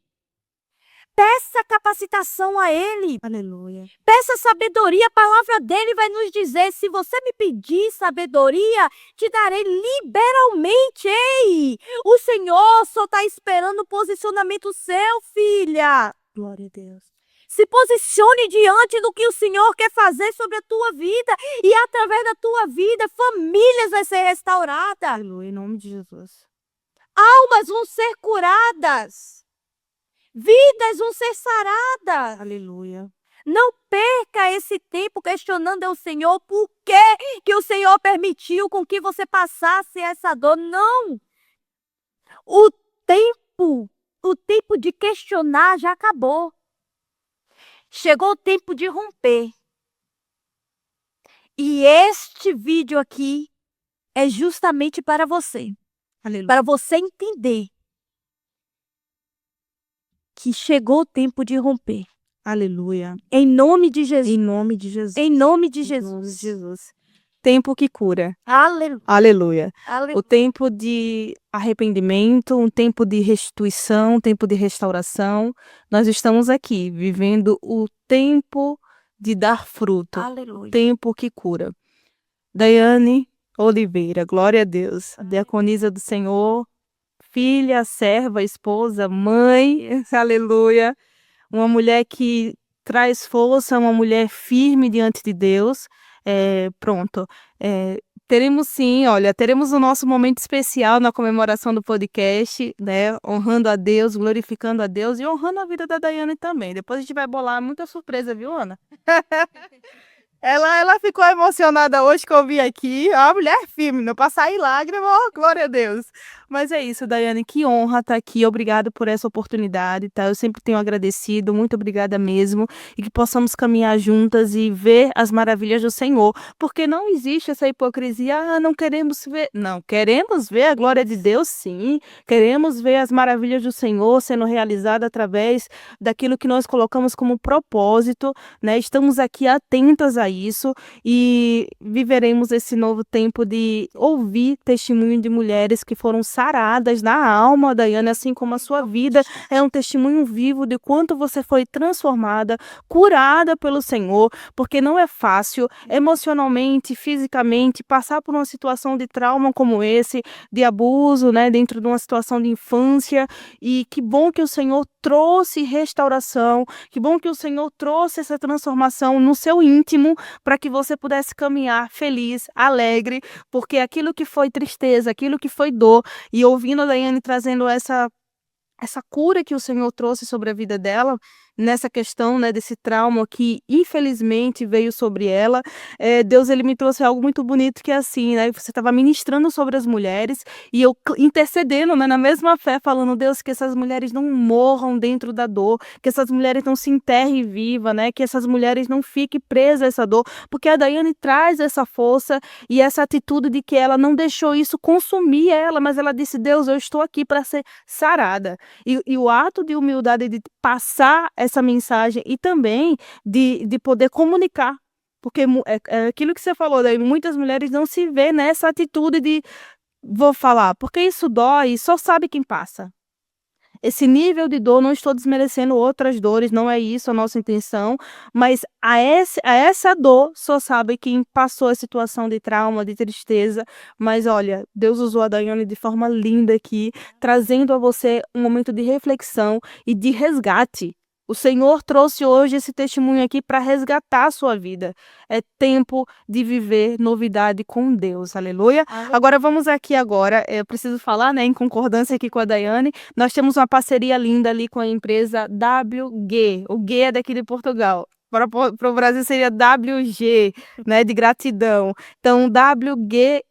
Peça capacitação a Ele. Aleluia. Peça sabedoria. A palavra dele vai nos dizer: se você me pedir sabedoria, te darei liberalmente. Ei, o Senhor só está esperando o posicionamento seu, filha. Glória a Deus. Se posicione diante do que o Senhor quer fazer sobre a tua vida. E através da tua vida, famílias vão ser restauradas. Aleluia. Em nome de Jesus. Almas vão ser curadas. Vidas vão ser saradas. Aleluia. Não perca esse tempo questionando ao Senhor por que o Senhor permitiu com que você passasse essa dor. Não. O tempo de questionar já acabou. Chegou o tempo de romper. E este vídeo aqui é justamente para você. Aleluia. Para você entender que chegou o tempo de romper. Aleluia. Em nome de Jesus. Em nome de Jesus. Em nome de Em nome de Jesus. Jesus. Tempo que cura. Aleluia. Aleluia. O Aleluia. tempo de arrependimento, um tempo de restituição, um tempo de restauração. Nós estamos aqui vivendo o tempo de dar fruto. Aleluia. Tempo que cura. Daiane Oliveira, glória a Deus. A diaconisa do Senhor, filha, serva, esposa, mãe, aleluia. Uma mulher que traz força, uma mulher firme diante de Deus. Pronto. Teremos sim, olha, teremos o nosso momento especial na comemoração do podcast, né? Honrando a Deus, glorificando a Deus e honrando a vida da Daiane também. Depois a gente vai bolar muita surpresa, viu, Ana? Ela ficou emocionada hoje que eu vi aqui. A mulher firme, não passar em lágrimas, oh, glória a Deus. Mas é isso, Daiane, que honra estar aqui. Obrigado por essa oportunidade, tá? Eu sempre tenho agradecido, muito obrigada mesmo. E que possamos caminhar juntas e ver as maravilhas do Senhor. Porque não existe essa hipocrisia, não queremos ver. Não, queremos ver a glória de Deus, sim. Queremos ver as maravilhas do Senhor sendo realizadas através daquilo que nós colocamos como propósito, né? Estamos aqui atentas a isso e viveremos esse novo tempo de ouvir testemunho de mulheres que foram saradas na alma, Daiane, assim como a sua vida é um testemunho vivo de quanto você foi transformada, curada pelo Senhor, porque não é fácil emocionalmente, fisicamente, passar por uma situação de trauma como esse, de abuso, né, dentro de uma situação de infância, e que bom que o Senhor trouxe restauração, que bom que o Senhor trouxe essa transformação no seu íntimo, para que você pudesse caminhar feliz, alegre, porque aquilo que foi tristeza, aquilo que foi dor, e ouvindo a Daiane trazendo essa cura que o Senhor trouxe sobre a vida dela, nessa questão, né, desse trauma que infelizmente veio sobre ela, Deus ele me trouxe algo muito bonito que é assim, né, você estava ministrando sobre as mulheres e eu intercedendo, né, na mesma fé, falando: "Deus, que essas mulheres não morram dentro da dor, que essas mulheres não se enterrem viva, né, que essas mulheres não fiquem presas a essa dor", porque a Daiane traz essa força e essa atitude de que ela não deixou isso consumir ela, mas ela disse: "Deus, eu estou aqui para ser sarada". E o ato de humildade de passar essa mensagem e também de poder comunicar, porque é aquilo que você falou, daí muitas mulheres não se vê nessa atitude de: "Vou falar", porque isso dói, só sabe quem passa. Esse nível de dor, não estou desmerecendo outras dores, não é isso a nossa intenção, mas a essa dor só sabe quem passou a situação de trauma, de tristeza. Mas olha, Deus usou a Daiane de forma linda aqui, trazendo a você um momento de reflexão e de resgate. O Senhor trouxe hoje esse testemunho aqui para resgatar a sua vida. É tempo de viver novidade com Deus, aleluia. Agora vamos aqui agora, eu preciso falar, né, em concordância aqui com a Daiane, nós temos uma parceria linda ali com a empresa WG. O G é daqui de Portugal. Para o Brasil seria WG, né, de gratidão. Então, WG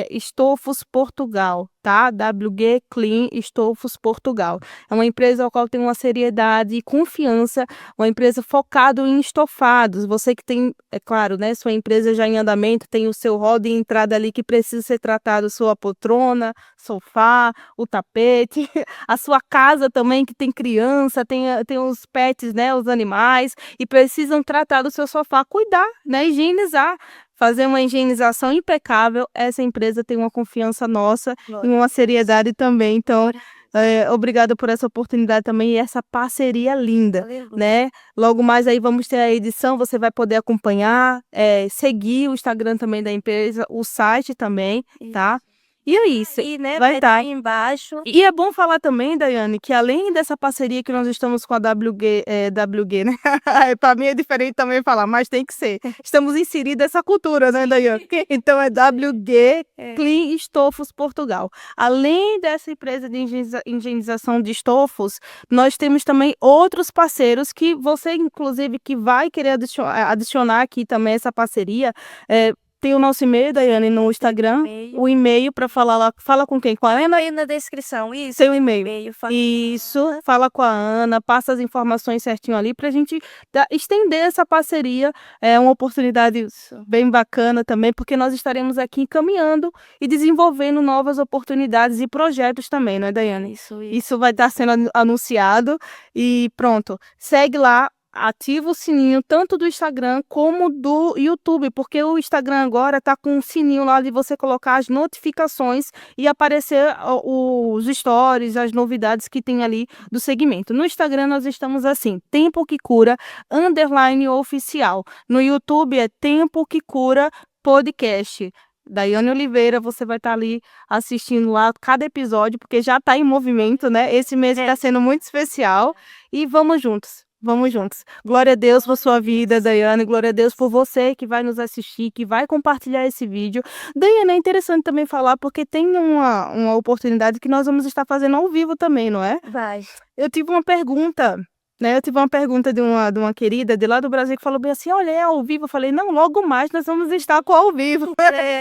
Estofos Portugal, tá? WG Clean Estofos Portugal. É uma empresa ao qual tem uma seriedade e confiança, uma empresa focada em estofados. Você que tem, é claro, né, sua empresa já em andamento, tem o seu hall de entrada ali que precisa ser tratado, sua poltrona, sofá, o tapete, a sua casa também que tem criança, tem os pets, né, os animais, e precisam tratar do seu sofá, cuidar, né, higienizar. Fazer uma higienização impecável, essa empresa tem uma confiança nossa e uma seriedade também. Então, obrigada por essa oportunidade também e essa parceria linda, Aleluia. né. Logo mais aí vamos ter a edição, você vai poder acompanhar, seguir o Instagram também da empresa, o site também, tá. E é isso, E, né, vai vai estar. estar aí embaixo. E é bom falar também, Daiane, que além dessa parceria que nós estamos com a WG, né, para mim é diferente também falar, mas tem que ser. Estamos inseridos essa cultura, né, Daiane? Então é WG Clean Estofos Portugal. Além dessa empresa de higienização de estofos, nós temos também outros parceiros que você, inclusive, que vai querer adicionar aqui também essa parceria, tem o nosso e-mail, Daiane, no Instagram, o e-mail para falar lá. Fala com quem? Com a Ana? Aí na descrição, isso. Seu e-mail. E-mail, Isso, fala com a Ana, passa as informações certinho ali para a gente estender essa parceria. É uma oportunidade bem bacana também, porque nós estaremos aqui encaminhando e desenvolvendo novas oportunidades e projetos também, não é, Daiane? Isso. Isso vai estar sendo anunciado e pronto. Segue lá, ativa o sininho tanto do Instagram como do YouTube, porque o Instagram agora tá com um sininho lá de você colocar as notificações e aparecer os stories, as novidades que tem ali do segmento. No Instagram nós estamos assim, Tempo que Cura _oficial. No YouTube é Tempo que Cura podcast. Daiane Oliveira, você vai estar ali assistindo lá cada episódio, porque já está em movimento, né? Esse mês está sendo muito especial e vamos juntos. Vamos juntos. Glória a Deus por sua vida, Daiane. Glória a Deus por você que vai nos assistir, que vai compartilhar esse vídeo. Daiane, é interessante também falar, porque tem uma oportunidade que nós vamos estar fazendo ao vivo também, não é? Vai. Eu tive uma pergunta, né? Eu tive uma pergunta de uma querida de lá do Brasil que falou bem assim: olha, é ao vivo? Eu falei: não, logo mais nós vamos estar com ao vivo.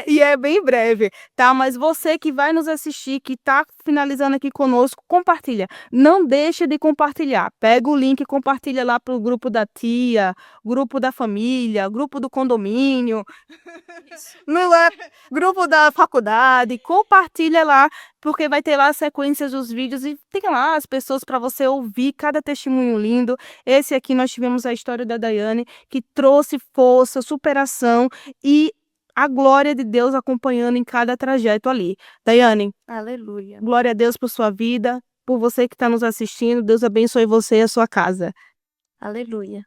E é bem breve, tá? Mas você que vai nos assistir, que tá finalizando aqui conosco, compartilha. Não deixa de compartilhar. Pega o link e compartilha lá pro grupo da tia, grupo da família, grupo do condomínio, não é? Grupo da faculdade. Compartilha lá, porque vai ter lá as sequências dos vídeos e tem lá as pessoas para você ouvir cada testemunho lindo. Esse aqui nós tivemos a história da Daiane, que trouxe força, superação e a glória de Deus acompanhando em cada trajeto ali. Daiane, Aleluia. glória a Deus por sua vida, por você que está nos assistindo. Deus abençoe você e a sua casa. Aleluia.